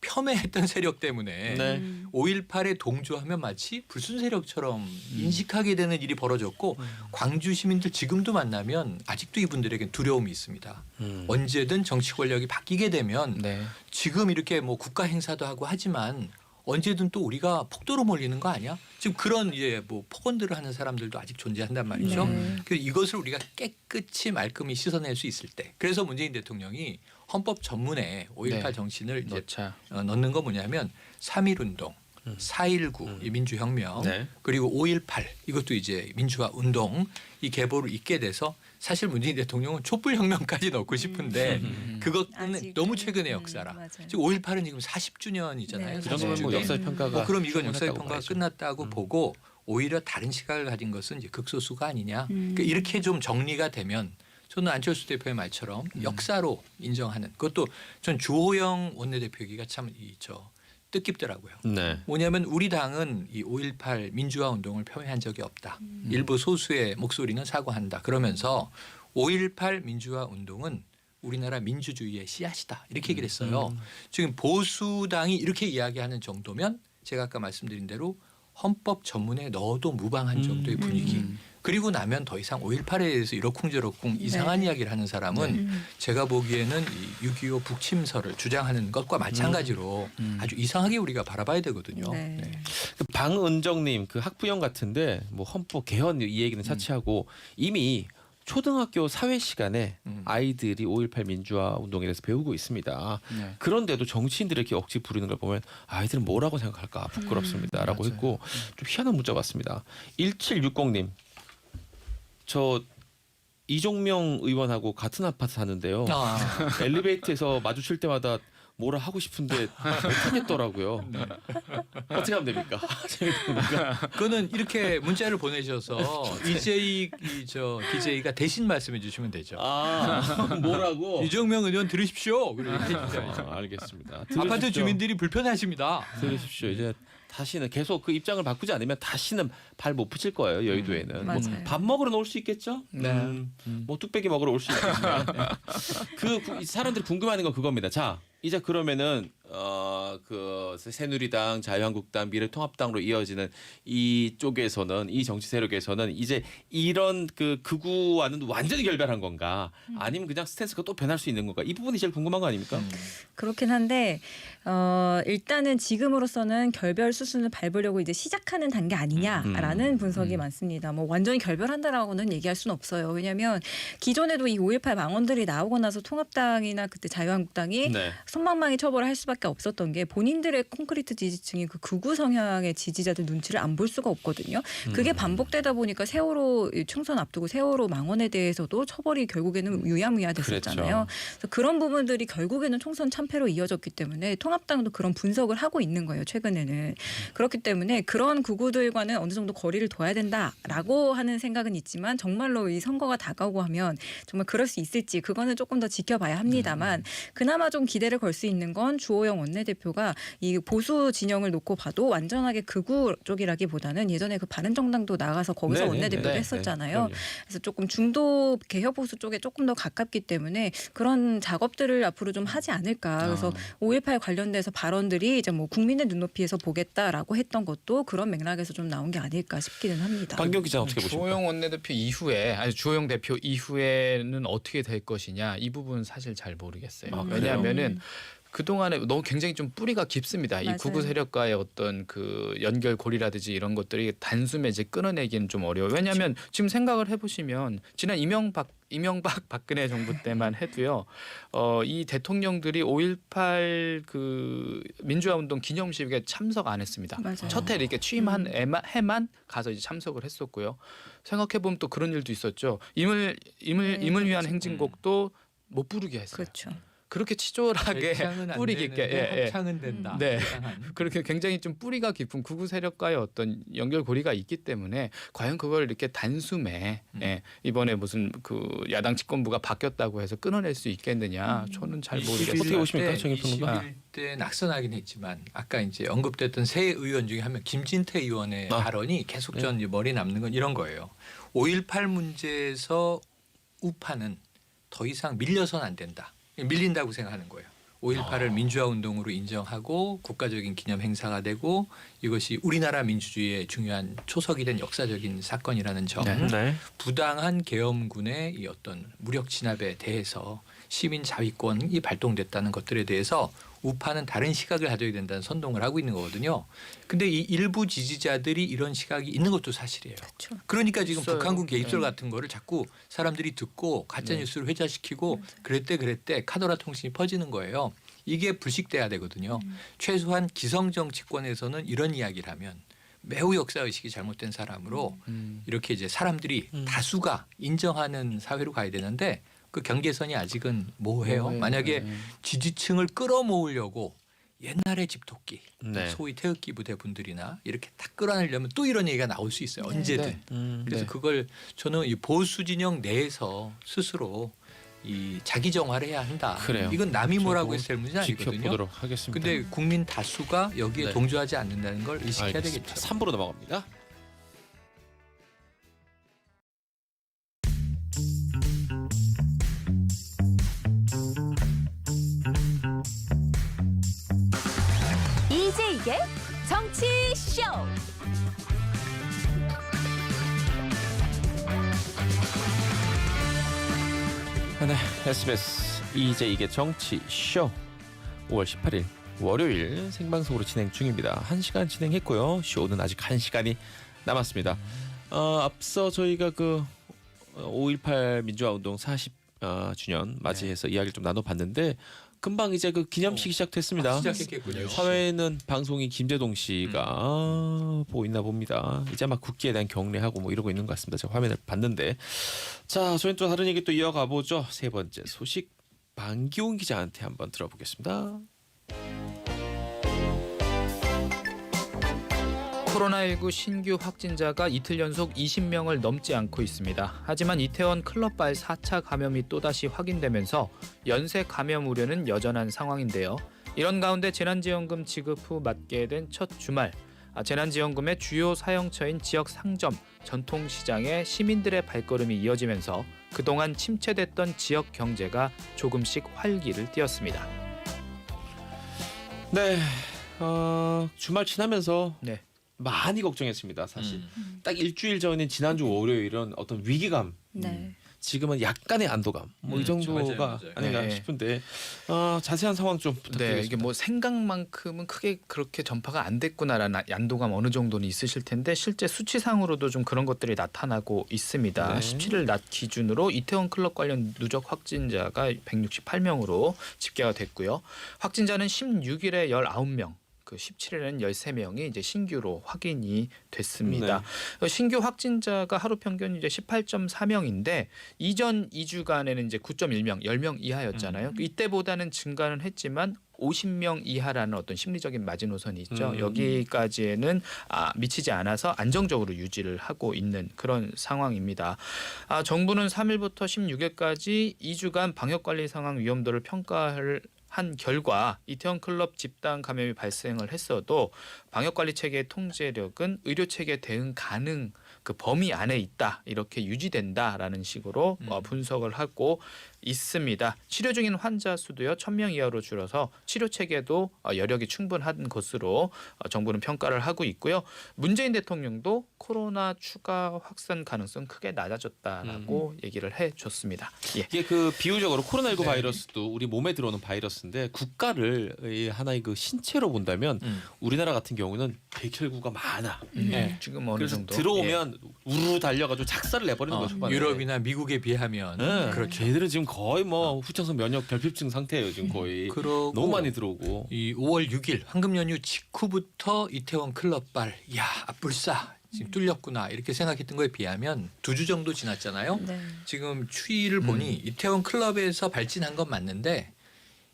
폄훼했던 세력 때문에 네. 5.18에 동조하면 마치 불순 세력처럼 인식하게 되는 일이 벌어졌고 광주 시민들 지금도 만나면 아직도 이분들에게 두려움이 있습니다. 언제든 정치 권력이 바뀌게 되면 네. 지금 이렇게 뭐 국가 행사도 하고 하지만 언제든 또 우리가 폭도로 몰리는 거 아니야? 지금 그런 이제 뭐 폭언들을 하는 사람들도 아직 존재한단 말이죠. 네. 그래서 이것을 우리가 깨끗이 말끔히 씻어낼 수 있을 때, 그래서 문재인 대통령이 헌법 전문에 5.18 네. 정신을 이제 넣자. 넣는 거 뭐냐면 3.1운동, 4.19 이 민주혁명, 네. 그리고 5.18 이것도 이제 민주화 운동 이 계보를 잇게 돼서 사실 문재인 대통령은 촛불혁명까지 넣고 싶은데 그것은 아직은. 너무 최근의 역사라. 맞아요. 지금 5.18은 지금 40주년이잖아요. 네. 그 정도면 뭐 40주년. 역사의 평가가 그럼 이건 역사의 충분했다고 평가가 봐야죠. 끝났다고 보고 오히려 다른 시각을 가진 것은 이제 극소수가 아니냐. 음. 그러니까 이렇게 좀 정리가 되면 저는 안철수 대표의 말처럼 역사로 인정하는 그것도 전 주호영 원내대표기가 참 뜻깊더라고요. 네. 뭐냐면 우리 당은 이 5.18 민주화 운동을 폄훼한 적이 없다. 일부 소수의 목소리는 사과한다. 그러면서 5.18 민주화 운동은 우리나라 민주주의의 씨앗이다. 이렇게 얘기를 했어요. 지금 보수당이 이렇게 이야기하는 정도면 제가 아까 말씀드린 대로 헌법 전문에 넣어도 무방한 정도의 분위기. 그리고 나면 더 이상 5.18에 대해서 이러쿵저러쿵 이상한 이야기를 하는 사람은 제가 보기에는 이 6.25 북침설을 주장하는 것과 마찬가지로 아주 이상하게 우리가 바라봐야 되거든요. 네. 네. 그 방은정님 그 학부형 같은데 뭐 헌법 개헌 이 얘기는 차치하고 이미 초등학교 사회 시간에 아이들이 5.18 민주화 운동에 대해서 배우고 있습니다. 네. 그런데도 정치인들이 이렇게 억지 부리는 걸 보면 아이들은 뭐라고 생각할까 부끄럽습니다라고 맞아요. 했고 좀 희한한 문자 왔습니다. 1760님 저 이종명 의원하고 같은 아파트 사는데요. 아, 엘리베이터에서 마주칠 때마다 뭐라 하고 싶은데 못하겠더라고요. 어떻게 하면 됩니까? 재밌습니까? 그거는 이렇게 문자를 보내셔서 DJ가 대신 말씀해 주시면 되죠. 아 뭐라고? 이정명 의원 들으십시오. 그리고 해주셔야죠. 알겠습니다. 아파트 들으십시오. 주민들이 불편하십니다. 들으십시오. 이제 다시는 계속 그 입장을 바꾸지 않으면 다시는 발 못 붙일 거예요. 여의도에는. 뭐 맞아요. 밥 먹으러 올 수 있겠죠? 네. 뭐 뚝배기 먹으러 올 수 있겠지만 이 사람들이 궁금해하는 건 그겁니다. 자 이제 그러면은 그 새누리당, 자유한국당, 미래통합당으로 이어지는 이쪽에서는 이 정치 세력에서는 이제 이런 그 극우와는 완전히 결별한 건가? 아니면 그냥 스탠스가 또 변할 수 있는 건가? 이 부분이 제일 궁금한 거 아닙니까? 그렇긴 한데 일단은 지금으로서는 결별 수순을 밟으려고 이제 시작하는 단계 아니냐라는 분석이 많습니다. 뭐 완전히 결별한다라고는 얘기할 수는 없어요. 왜냐하면 기존에도 이 5.18 망언들이 나오고 나서 통합당이나 그때 자유한국당이 네. 손방망이 처벌을 할 수밖에 없었던 게 게 본인들의 콘크리트 지지층이 그 극우 성향의 지지자들 눈치를 안 볼 수가 없거든요. 그게 반복되다 보니까 세월호 총선 앞두고 세월호 망언에 대해서도 처벌이 결국에는 유야무야 됐었잖아요. 그랬죠. 그래서 그런 부분들이 결국에는 총선 참패로 이어졌기 때문에 통합당도 그런 분석을 하고 있는 거예요. 최근에는. 그렇기 때문에 그런 극우들과는 어느 정도 거리를 둬야 된다라고 하는 생각은 있지만 정말로 이 선거가 다가오고 하면 정말 그럴 수 있을지 그거는 조금 더 지켜봐야 합니다만 그나마 좀 기대를 걸 수 있는 건 주호영 원내대표가 이 보수 진영을 놓고 봐도 완전하게 극우 쪽이라기보다는 예전에 그 바른정당도 나가서 거기서 네네, 원내대표도 네, 했었잖아요. 그럼요. 그래서 조금 중도 개혁 보수 쪽에 조금 더 가깝기 때문에 그런 작업들을 앞으로 좀 하지 않을까. 그래서 5.18 관련돼서 발언들이 이제 뭐 국민의 눈높이에서 보겠다라고 했던 것도 그런 맥락에서 좀 나온 게 아닐까 싶기는 합니다. 박경 기자 어떻게 보십니까? 주호영 원내대표 이후에 아니 주호영 대표 이후에는 어떻게 될 것이냐 이 부분 사실 잘 모르겠어요. 아, 왜냐하면은 그동안에 너무 굉장히 좀 뿌리가 깊습니다. 이 맞아요. 극우 세력과의 어떤 그 연결고리라든지 이런 것들이 단숨에 이제 끊어내기는 좀 어려워요. 왜냐하면 지금 생각을 해보시면 지난 이명박 박근혜 정부 때만 해도요. 이 대통령들이 5.18 그 민주화 운동 기념식에 참석 안 했습니다. 맞아요. 첫 해 이렇게 취임한 해만 가서 이제 참석을 했었고요. 생각해 보면 또 그런 일도 있었죠. 임을 위한 그렇죠. 행진곡도 못 부르게 했어요. 그렇죠. 그렇게 치졸하게 대창은 안 뿌리 깊게 되는데 합창은 된다. 네. 대창은. 그렇게 굉장히 좀 뿌리가 깊은 극우 세력과의 어떤 연결고리가 있기 때문에 과연 그걸 이렇게 단숨에 이번에 무슨 그 야당 집권부가 바뀌었다고 해서 끊어낼 수 있겠느냐 저는 잘 모르겠어요. 어떻게 보십니까, 정의 평론가? 21일 때 낙선하긴 했지만 아까 이제 언급됐던 새 의원 중에 한 명 김진태 의원의 발언이 계속 전 머리에 남는 건 이런 거예요. 5.18 문제에서 우파는 더 이상 밀려서는 안 된다. 밀린다고 생각하는 거예요. 5.18을 민주화 운동으로 인정하고 국가적인 기념 행사가 되고 이것이 우리나라 민주주의의 중요한 초석이 된 역사적인 사건이라는 점, 네. 부당한 계엄군의 이 어떤 무력 진압에 대해서 시민 자위권이 발동됐다는 것들에 대해서 우파는 다른 시각을 가져야 된다는 선동을 하고 있는 거거든요. 근데 이 일부 지지자들이 이런 시각이 있는 것도 사실이에요. 그렇죠. 그러니까 지금 있어요. 북한군 개입설 같은 거를 자꾸 사람들이 듣고 가짜 뉴스를 회자시키고 그랬대 카더라 통신이 퍼지는 거예요. 이게 불식돼야 되거든요. 최소한 기성 정치권에서는 이런 이야기를 하면 매우 역사 의식이 잘못된 사람으로 이렇게 이제 사람들이 다수가 인정하는 사회로 가야 되는데 그 경계선이 아직은 모호해요. 만약에 지지층을 끌어모으려고 옛날의 집토끼, 네. 소위 태극기 부대 분들이나 이렇게 딱 끌어내려면 또 이런 얘기가 나올 수 있어요. 언제든. 그래서 그걸 저는 이 보수 진영 내에서 스스로 이 자기 정화를 해야 한다. 그래요. 이건 남이 뭐라고 저도 했을 문제 아니거든요. 지켜보도록 하겠습니다. 근데 국민 다수가 여기에 네. 동조하지 않는다는 걸 의식해야 알겠습니다. 되겠죠. 3부로 넘어갑니다. 이제 정치 쇼. 네, SBS 이게 정치 쇼 5월 18일 월요일 생방송으로 진행 중입니다. 1시간 진행했고요. 쇼는 아직 1시간이 남았습니다. 앞서 저희가 그 5.18 민주화운동 40주년 맞이해서 이야기를 좀 나눠봤는데 금방 이제 그 기념식이 시작됐습니다. 시작했겠군요. 사회는 방송인 김재동 씨가 보이나 봅니다. 이제 막 국기에 대한 경례하고 뭐 이러고 있는 것 같습니다. 제가 화면을 봤는데, 자, 저희는 또 다른 얘기 또 이어가 보죠. 세 번째 소식 반기훈 기자한테 한번 들어보겠습니다. 코로나19 신규 확진자가 이틀 연속 20명을 넘지 않고 있습니다. 하지만 이태원 클럽발 4차 감염이 또다시 확인되면서 연쇄 감염 우려는 여전한 상황인데요. 이런 가운데 재난지원금 지급 후 맞게 된 첫 주말, 재난지원금의 주요 사용처인 지역 상점, 전통시장에 시민들의 발걸음이 이어지면서 그동안 침체됐던 지역 경제가 조금씩 활기를 띠었습니다. 네, 주말 지나면서 네. 많이 걱정했습니다. 사실 딱 일주일 전인 지난주 월요일은 어떤 위기감 네. 지금은 약간의 안도감 뭐 이 정도가 맞아요, 맞아요. 아닌가 네. 싶은데 자세한 상황 좀 부탁드리겠습니다. 네, 이게 뭐 생각만큼은 크게 그렇게 전파가 안 됐구나라는 안도감 어느 정도는 있으실 텐데 실제 수치상으로도 좀 그런 것들이 나타나고 있습니다. 네. 17일 낮 기준으로 이태원 클럽 관련 누적 확진자가 168명으로 집계가 됐고요. 확진자는 16일에 19명. 그 17일에는 13명이 이제 신규로 확인이 됐습니다. 신규 확진자가 하루 평균 이제 18.4명인데 이전 2주간에는 이제 9.1명, 10명 이하였잖아요. 이때보다는 증가는 했지만 50명 이하라는 어떤 심리적인 마지노선이 있죠. 여기까지에는 미치지 않아서 안정적으로 유지를 하고 있는 그런 상황입니다. 정부는 3일부터 16일까지 2주간 방역관리 상황 위험도를 평가를 한 결과 이태원 클럽 집단 감염이 발생을 했어도 방역관리 체계의 통제력은 의료 체계 대응 가능 그 범위 안에 있다 이렇게 유지된다라는 식으로 분석을 하고 있습니다. 치료 중인 환자 수도요 1,000명 이하로 줄어서 치료 체계도 여력이 충분한 것으로 정부는 평가를 하고 있고요. 문재인 대통령도 코로나 추가 확산 가능성 크게 낮아졌다라고 얘기를 해줬습니다. 예. 이게 그 비유적으로 코로나19 네. 바이러스도 우리 몸에 들어오는 바이러스인데 국가를 이 하나의 그 신체로 본다면 우리나라 같은 경우는 백혈구가 많아. 네. 지금 어느 그래서 정도 들어오면 우르르 달려가지고 작살을 내버리는 거죠. 초반에. 유럽이나 미국에 비하면 네. 그렇죠. 걔들은 지금 거의 뭐 후천성 면역 결핍증 상태예요. 지금 거의 그러고 너무 많이 들어오고. 이 5월 6일 황금 연휴 직후부터 이태원 클럽발 야 앞불싸 지금 뚫렸구나 이렇게 생각했던 거에 비하면 2주 정도 지났잖아요. 네. 지금 추이를 보니 이태원 클럽에서 발진한 건 맞는데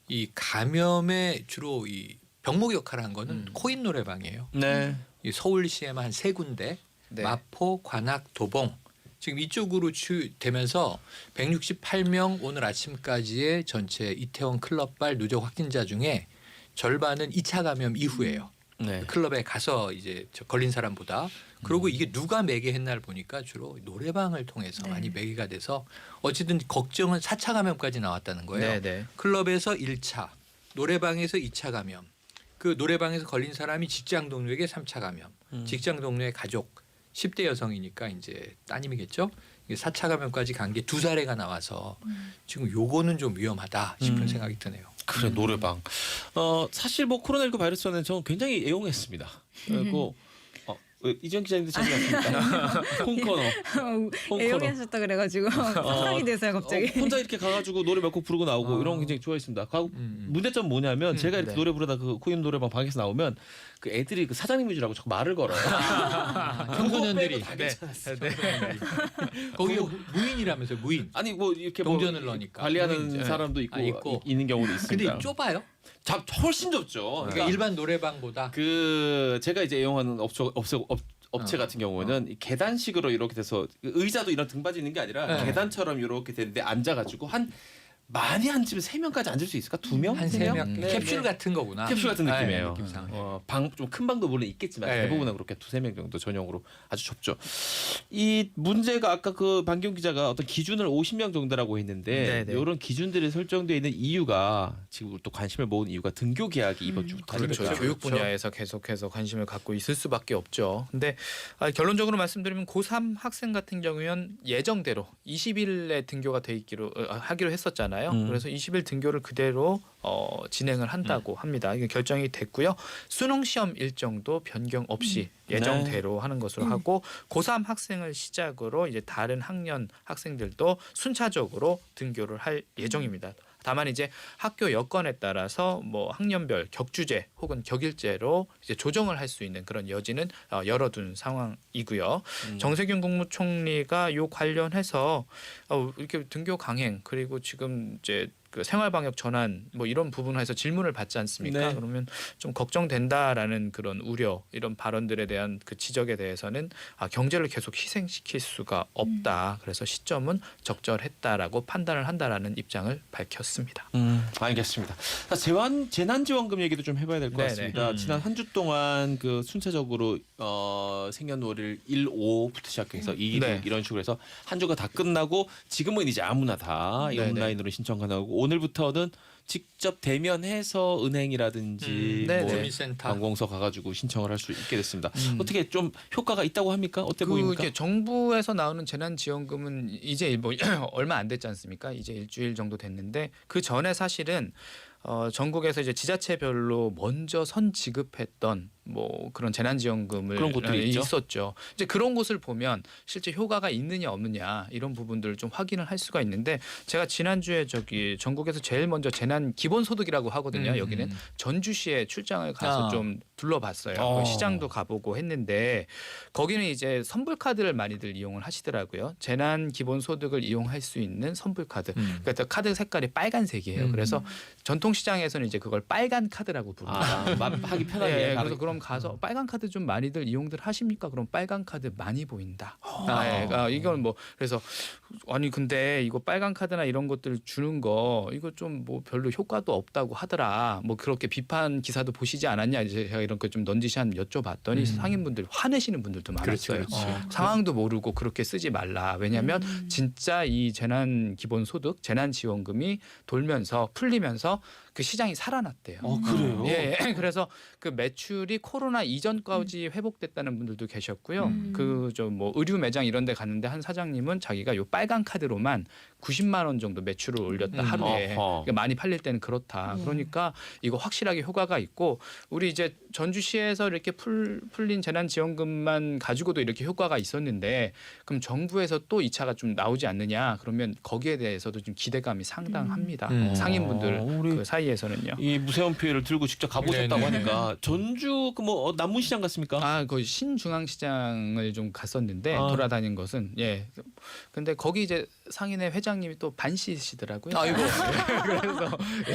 이 감염에 주로 이 병목 역할을 한 거는 코인 노래방이에요. 네. 이 서울시에만 한 3군데 네. 마포, 관악, 도봉 지금 이쪽으로 되면서 168명 오늘 아침까지의 전체 이태원 클럽발 누적 확진자 중에 절반은 2차 감염 이후예요. 네. 클럽에 가서 이제 걸린 사람보다 그리고 이게 누가 매개했나를 보니까 주로 노래방을 통해서 네. 많이 매개가 돼서 어쨌든 걱정은 4차 감염까지 나왔다는 거예요. 네. 클럽에서 1차, 노래방에서 2차 감염. 그 노래방에서 걸린 사람이 직장 동료에게 3차 감염. 직장 동료의 가족 10대 여성이니까 이제 따님이겠죠. 이게 4차 감염까지 간 게 2사례가 나와서 지금 요거는 좀 위험하다 싶은 생각이 드네요. 그래 노래방. 사실 뭐 코로나19 바이러스는 저는 굉장히 애용했습니다. 그리고 이정 기자님도 참여하십니까? 홈코너. 애용하셨다 그래가지고 상상이 돼서요 갑자기. 혼자 이렇게 가가지고 노래 몇 곡 부르고 나오고 이런 거 굉장히 좋아했습니다. 문제점 뭐냐면 제가 이렇게 네. 노래 부르다 그 코인 노래방 방에서 나오면 그 애들이 그 사장님 위주라고 자꾸 말을 걸어요. 청소년들이 그거 빼고 다 괜찮았어요. 거기 무인이라면서요. 무인. 아니 뭐 이렇게 동전을 뭐 넣으니까. 관리하는 무인. 사람도 있고, 있고. 있는 경우도 근데 있습니다. 좁아요. 훨씬 좁죠. 그러니까 그러니까 일반 노래방보다 그 제가 이제 애용하는 업체 같은 경우에는 이 계단식으로 이렇게 돼서 의자도 이런 등받이 있는 게 아니라 네. 계단처럼 이렇게 되는데 앉아가지고 한 많이 앉으면 3명까지 앉을 수 있을까? 2명? 한 3명 캡슐 같은 거구나. 캡슐 같은 네, 느낌이에요. 느낌상. 방 좀 큰 방도 물론 있겠지만 네. 대부분은 그렇게 2-3명 정도 전용으로 아주 좁죠. 이 문제가 아까 그 방경 기자가 어떤 기준을 50명 정도라고 했는데 네네. 이런 기준들이 설정되어 있는 이유가 지금 또 관심을 모은 이유가 등교 계약이 이번 주부터 그렇죠. 하니까. 교육 분야에서 계속해서 관심을 갖고 있을 수밖에 없죠. 근데 결론적으로 말씀드리면 고3 학생 같은 경우는 예정대로 20일에 등교가 돼 있기로 하기로 했었잖아요. 그래서 20일 등교를 그대로 진행을 한다고 합니다. 이게 결정이 됐고요. 수능 시험 일정도 변경 없이 예정대로 하는 것으로 하고 고3 학생을 시작으로 이제 다른 학년 학생들도 순차적으로 등교를 할 예정입니다. 다만 이제 학교 여건에 따라서 뭐 학년별 격주제 혹은 격일제로 이제 조정을 할 수 있는 그런 여지는 열어둔 상황이고요. 정세균 국무총리가 요 관련해서 이렇게 등교 강행 그리고 지금 이제 그 생활방역 전환 뭐 이런 부분에서 질문을 받지 않습니까? 네. 그러면 좀 걱정된다라는 그런 우려 이런 발언들에 대한 그 지적에 대해서는 경제를 계속 희생시킬 수가 없다. 그래서 시점은 적절했다라고 판단을 한다라는 입장을 밝혔습니다. 알겠습니다. 재난지원금 얘기도 좀 해봐야 될 것 네네. 같습니다. 지난 한 주 동안 그 순차적으로 생년월일 1, 5부터 시작해서 2, 6 네. 이런 식으로 해서 한 주가 다 끝나고 지금은 이제 아무나 다 이 네네. 온라인으로 신청 가능하고 오늘부터는 직접 대면해서 은행이라든지 네, 뭐 네. 주민센터. 관공서 가가지고 신청을 할 수 있게 됐습니다. 어떻게 좀 효과가 있다고 합니까? 어때 보입니까? 이렇게 정부에서 나오는 재난지원금은 이제 뭐 얼마 안 됐지 않습니까? 이제 일주일 정도 됐는데 그 전에 사실은 전국에서 이제 지자체별로 먼저 선 지급했던 뭐 그런 재난지원금을 그런 곳들이 있죠? 있었죠. 이제 그런 곳을 보면 실제 효과가 있느냐 없느냐 이런 부분들을 좀 확인을 할 수가 있는데 제가 지난주에 저기 전국에서 제일 먼저 재난 기본소득이라고 하거든요. 여기는 전주시에 출장을 가서 좀 둘러봤어요. 그 시장도 가보고 했는데 거기는 이제 선불카드를 많이들 이용을 하시더라고요. 재난 기본소득을 이용할 수 있는 선불카드. 그러니까 카드 색깔이 빨간색이에요. 그래서 전통시장에서는 이제 그걸 빨간 카드라고 부릅니다. 하기 편하게. 네, 그래서 그럼 가서 빨간 카드 좀 많이들 이용들 하십니까? 그럼 빨간 카드 많이 보인다. 이건 뭐 그래서 아니 근데 이거 빨간 카드나 이런 것들 주는 거 이거 좀 뭐 별로 효과도 없다고 하더라. 뭐 그렇게 비판 기사도 보시지 않았냐? 이제 제가 이런 거 좀 넌지시 한 여쭤봤더니 상인분들 화내시는 분들도 많았어요. 상황도 모르고 그렇게 쓰지 말라. 왜냐하면 진짜 이 재난 기본소득, 재난 지원금이 돌면서 풀리면서 그 시장이 살아났대요. 그래요? 예, 그래서 그 매출이 코로나 이전까지 회복됐다는 분들도 계셨고요. 그 저 뭐 의류 매장 이런 데 갔는데 한 사장님은 자기가 요 빨간 카드로만 90만 원 정도 매출을 올렸다 하루에. 그러니까 많이 팔릴 때는 그렇다. 그러니까 이거 확실하게 효과가 있고 우리 이제 전주시에서 이렇게 풀린 재난지원금만 가지고도 이렇게 효과가 있었는데 그럼 정부에서 또 2차가 좀 나오지 않느냐 그러면 거기에 대해서도 좀 기대감이 상당합니다. 상인분들 우리 그 사이에서는요. 이 무쇠연필을 들고 직접 가보셨다고 네네. 하니까 전주 그 뭐 남문시장 갔습니까? 거의 신중앙시장을 좀 갔었는데 돌아다닌 것은 예. 근데 거기 이제 상인회 회장님이 또 반씨시더라고요. 아이고.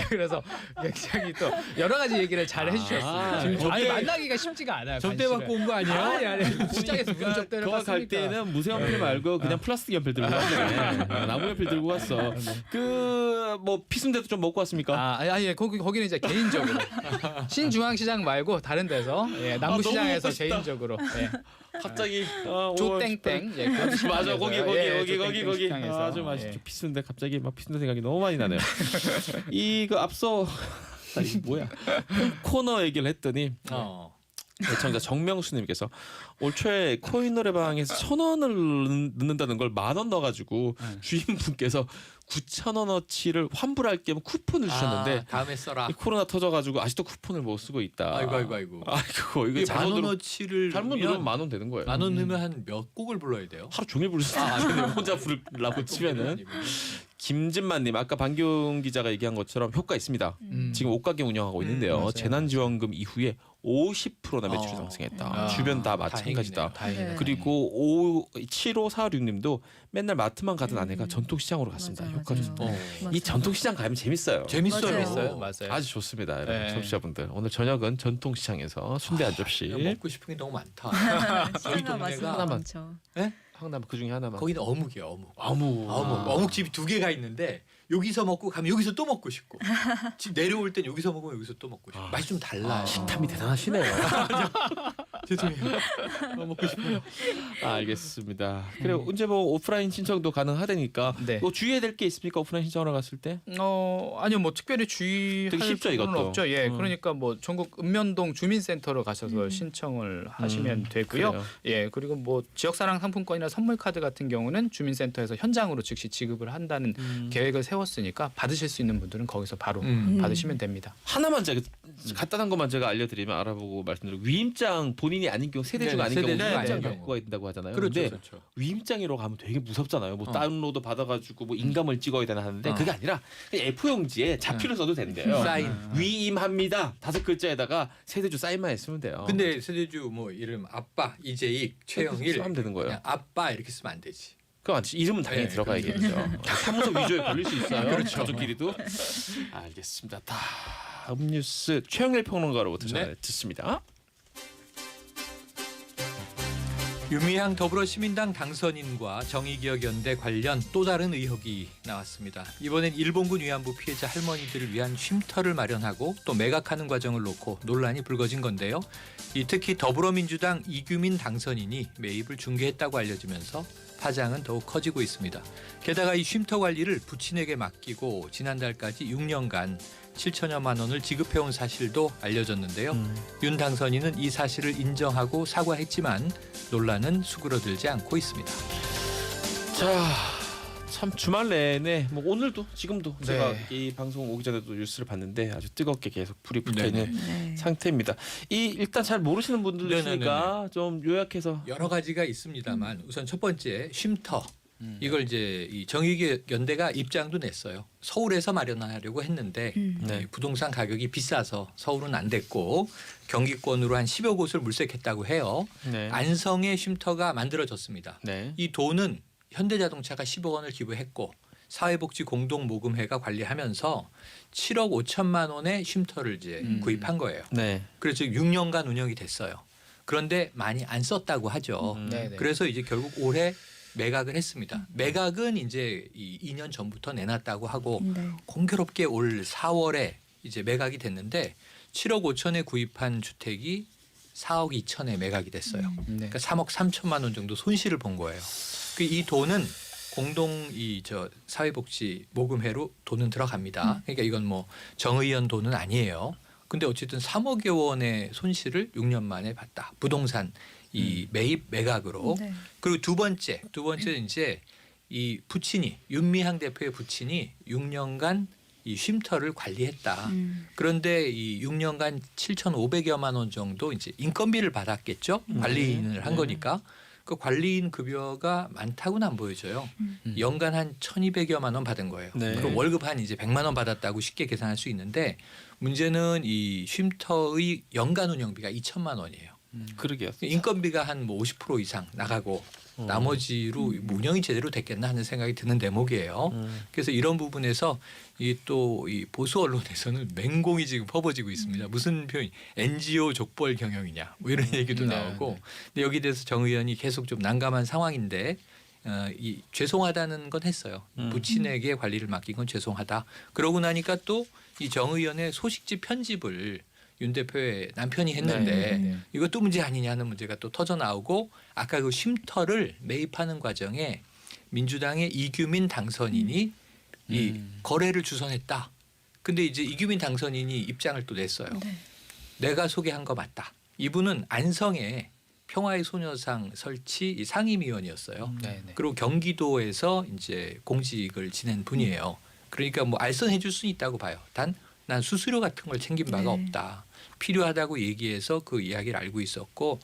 그래서 굉장히 또 여러 가지 얘기를 잘 해주셨어요. 지금 아니, 만나기가 쉽지가 않아요. 접대 받고 온 거 아니에요? 아니 시장에서 무슨 접대를 그거 갈 받습니까? 때는 무쇠연필 말고 그냥 플라스틱 연필 들고 왔네. 나무 연필 들고 왔어. 그 뭐 피순대도 좀 먹고 왔습니까? 아니 거기는 이제 개인적으로 신중앙시장 말고 다른 데서 남부시장에서 먹고 싶다. 개인적으로 갑자기 조땡땡 맞아 거기 시장에서. 아주 맛있죠. 피순대 갑자기 막 피순대 생각이 너무 많이 나네요. 이거 앞서 아니 뭐야 코너 얘기를 했더니 애청자 정명수님께서 올 초에 코인 노래방에서 1,000원을 넣는다는 걸 10,000원 넣어가지고 주인분께서 9,000원어치를 환불할 겸 쿠폰을 주셨는데 다음에 써라. 이 코로나 터져가지고 아직도 쿠폰을 못 쓰고 있다. 아이고. 이거 이게 잘못 누르면 만원어치를 잘못 누르면 10,000원 되는 거예요. 10,000원 넣으면 한 몇 곡을 불러야 돼요? 하루 종일 부를 수 있어요. 근데 혼자 부르려고 치면은 김진만님 아까 반기용 기자가 얘기한 것처럼 효과 있습니다. 지금 옷가게 운영하고 있는데요. 맞아요. 재난지원금 이후에 50%나 매출이 상승했다. 주변 다 마찬가지다. 다행이네. 그리고 7546님도 맨날 마트만 가던 아내가 전통시장으로 갔습니다. 맞아요, 효과 맞아요. 좋습니다. 이 전통시장 가면 재밌어요. 재밌어요. 맞아요. 아주 좋습니다. 여러분 네. 청취자분들 오늘 저녁은 전통시장에서 순대 한 접시. 먹고 싶은 게 너무 많다. 저희 시장가 맛있는 동네가 거 하나만. 많죠. 하나만 그 중에 하나만. 거기는 어묵이에요. 어묵. 어묵. 어묵집이 2개가 있는데 여기서 먹고 가면 여기서 또 먹고 싶고 집 내려올 땐 여기서 먹으면 여기서 또 먹고 싶고 맛이 좀 달라요. 식탐이 대단하시네요. 죄송해요. 먹고 싶어요. 알겠습니다. 그리고 언제 뭐 오프라인 신청도 가능하다니까. 네. 뭐 주의해야 될 게 있습니까? 오프라인 신청하러 갔을 때? 아니요 뭐 특별히 주의할 되게 쉽죠, 부분은 이것도. 없죠. 예, 그러니까 뭐 전국 읍면동 주민센터로 가셔서 신청을 하시면 되고요. 그래요. 예, 그리고 뭐 지역사랑 상품권이나 선물 카드 같은 경우는 주민센터에서 현장으로 즉시 지급을 한다는 계획을 세웠으니까 받으실 수 있는 분들은 거기서 바로 받으시면 됩니다. 하나만 제가 간단한 것만 제가 알려드리면 알아보고 말씀드리고 위임장 본인이 아닌 경우 세대주가 아닌 경우 세대주가 위임장 아닌 갖고 가야 된다고 하잖아요. 그렇죠. 근데 그렇죠. 위임장이라고 가면 되게 무섭잖아요. 뭐 다운로드 받아가지고 뭐 인감을 찍어야 되나 하는데 그게 아니라 그냥 A4용지에 자필을 써도 된대요. 사인. 위임합니다. 5글자에다가 세대주 사인만 했으면 돼요. 근데 세대주 뭐 이름 아빠 이재익 최영일 쓰면 되는 거예요. 그냥 아빠 이렇게 쓰면 안 되지. 그럼 이름은 당연히 네, 들어가야겠죠. 사무소 위조에 걸릴 수 있어요. 가족끼리도. 알겠습니다. 다음 뉴스 최영일 평론가로부터 전해 듣습니다. 유미향 더불어시민당 당선인과 정의기억연대 관련 또 다른 의혹이 나왔습니다. 이번엔 일본군 위안부 피해자 할머니들을 위한 쉼터를 마련하고 또 매각하는 과정을 놓고 논란이 불거진 건데요. 특히 더불어민주당 이규민 당선인이 매입을 중개했다고 알려지면서 파장은 더욱 커지고 있습니다. 게다가 이 쉼터 관리를 부친에게 맡기고 지난달까지 6년간 7천여만 원을 지급해온 사실도 알려졌는데요. 윤 당선인은 이 사실을 인정하고 사과했지만 논란은 수그러들지 않고 있습니다. 자, 참 주말 내내 뭐 오늘도 지금도 네. 제가 이 방송 오기 전에도 뉴스를 봤는데 아주 뜨겁게 계속 불이 붙어 있는 네. 상태입니다. 이 일단 잘 모르시는 분들도 있으니까 좀 요약해서 여러 가지가 있습니다만 우선 첫 번째 쉼터 이걸 이제 이 정의기 연대가 입장도 냈어요. 서울에서 마련하려고 했는데 네. 부동산 가격이 비싸서 서울은 안 됐고 경기권으로 한 10여 곳을 물색했다고 해요. 네. 안성에 쉼터가 만들어졌습니다. 네. 이 돈은 현대자동차가 10억 원을 기부했고 사회복지공동모금회가 관리하면서 7억 5천만 원의 쉼터를 이제 구입한 거예요. 네. 그래서 6년간 운영이 됐어요. 그런데 많이 안 썼다고 하죠. 네네. 그래서 이제 결국 올해 매각을 했습니다. 매각은 이제 이 2년 전부터 내놨다고 하고 네. 공교롭게 올 4월에 이제 매각이 됐는데 7억 5천에 구입한 주택이 4억 2천에 매각이 됐어요. 네. 그러니까 3억 3천만 원 정도 손실을 본 거예요. 이 돈은 공동 사회복지 모금회로 돈은 들어갑니다. 그러니까 이건 뭐 정의연 돈은 아니에요. 근데 어쨌든 3억여 원의 손실을 6년 만에 봤다. 부동산 이 매입 매각으로. 네. 그리고 두 번째 이제 이 부친이 윤미향 대표의 부친이 6년간 이 쉼터를 관리했다. 그런데 이 6년간 7,500여만 원 정도 이제 인건비를 받았겠죠. 관리인을 한 거니까. 그 관리인 급여가 많다고는 안 보여져요. 연간 한 1,200여만 원 받은 거예요. 네. 그럼 월급 한 이제 100만 원 받았다고 쉽게 계산할 수 있는데 문제는 이 쉼터의 연간 운영비가 2천만 원이에요. 그러게요. 인건비가 한 뭐 50% 이상 나가고 나머지로 뭐 운영이 제대로 됐겠나 하는 생각이 드는 대목이에요. 그래서 이런 부분에서 이 또 이 보수 언론에서는 맹공이 지금 퍼부어지고 있습니다. 무슨 표현? NGO 족벌 경영이냐 뭐 이런 얘기도 네, 나오고. 네. 근데 여기 대해서 정 의원이 계속 좀 난감한 상황인데 이 죄송하다는 건 했어요. 부친에게 관리를 맡긴 건 죄송하다. 그러고 나니까 또 이 정 의원의 소식지 편집을 윤 대표의 남편이 했는데 네. 이것도 문제 아니냐는 문제가 또 터져 나오고 아까 그 쉼터를 매입하는 과정에 민주당의 이규민 당선인이 이 거래를 주선했다. 근데 이제 이규민 당선인이 입장을 또 냈어요. 네. 내가 소개한 거 맞다. 이분은 안성에 평화의 소녀상 설치 상임위원이었어요. 네네. 그리고 경기도에서 이제 공직을 지낸 분이에요. 그러니까 뭐 알선해 줄 수는 있다고 봐요. 단 난 수수료 같은 걸 챙긴 바가 네. 없다. 필요하다고 얘기해서 그 이야기를 알고 있었고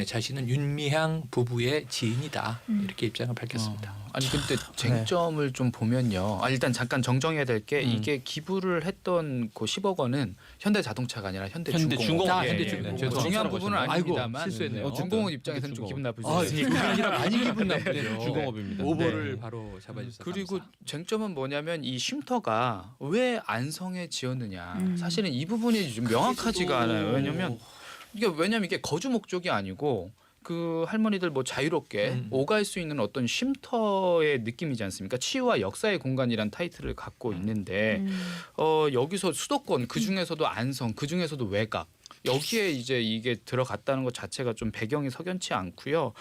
자신은 윤미향 부부의 지인이다. 이렇게 입장을 밝혔습니다. 아니 근데 쟁점을 좀 보면요. 일단 잠깐 정정해야 될 게 이게 기부를 했던 그 10억 원은 현대자동차가 아니라 현대중공업. 현대중공업. 뭐 중요한 부분은 아이고, 아닙니다만 실수했네요. 중공업 입장에서는 좀 기분 나쁠 수 아, 있으니까. 그게 아니라 많이 기분 나쁘죠. 중공업입니다. 오버를 바로 잡아주셔서 그리고 감사. 쟁점은 뭐냐면 이 쉼터가 왜 안성에 지었느냐. 음. 사실은 이 부분이 좀 명확하지가 않아요. 왜냐면 이게 거주 목적이 아니고 그 할머니들 뭐 자유롭게 오갈 수 있는 어떤 쉼터의 느낌이지 않습니까? 치유와 역사의 공간이란 타이틀을 갖고 있는데 여기서 수도권 그 중에서도 안성 그 중에서도 외곽 여기에 이제 이게 들어갔다는 것 자체가 좀 배경이 석연치 않고요.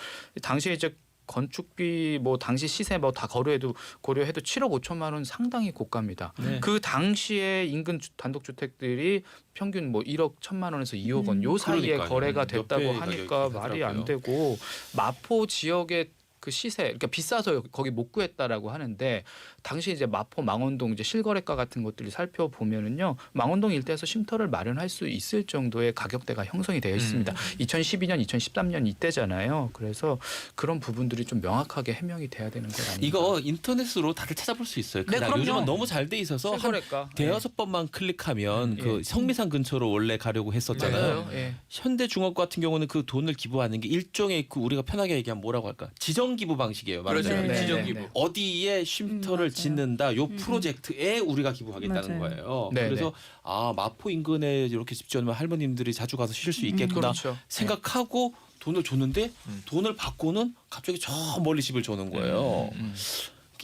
당시에 이제 건축비 뭐 당시 시세 뭐 다 고려해도 7억 5천만 원 상당히 고가입니다. 네. 그 당시에 인근 단독주택들이 평균 뭐 1억 1천만 원에서 2억 원 요 사이에 그러니까요. 거래가 몇 됐다고 배의 하니까 가격이 말이 안 되더라고요. 되고 마포 지역의 그 시세 그러니까 비싸서 거기 못 구했다라고 하는데 당시 이제 마포 망원동 이제 실거래가 같은 것들을 살펴보면은요 망원동 일대에서 쉼터를 마련할 수 있을 정도의 가격대가 형성이 되어 있습니다. 2012년, 2013년 이때잖아요. 그래서 그런 부분들이 좀 명확하게 해명이 돼야 되는 거 아닌가? 이거 인터넷으로 다들 찾아볼 수 있어요. 네, 그냥 그럼요. 요즘은 너무 잘 돼 있어서 한 실거래가 대여섯 번만 클릭하면 그 성미산 근처로 원래 가려고 했었잖아요. 맞아요. 예. 현대중업 같은 경우는 그 돈을 기부하는 게 일종의 그 우리가 편하게 얘기하면 뭐라고 할까? 지정 기부 방식이에요. 그렇죠. 말하자면. 네. 지정기부. 네. 어디에 쉼터를 맞아요. 짓는다. 요 프로젝트에 우리가 기부하겠다는 맞아요. 거예요. 네, 그래서 마포 인근에 이렇게 집 지어놓으면 할머님들이 자주 가서 쉴 수 있겠구나 그렇죠. 생각하고 돈을 줬는데 돈을 받고는 갑자기 저 멀리 집을 주는 거예요.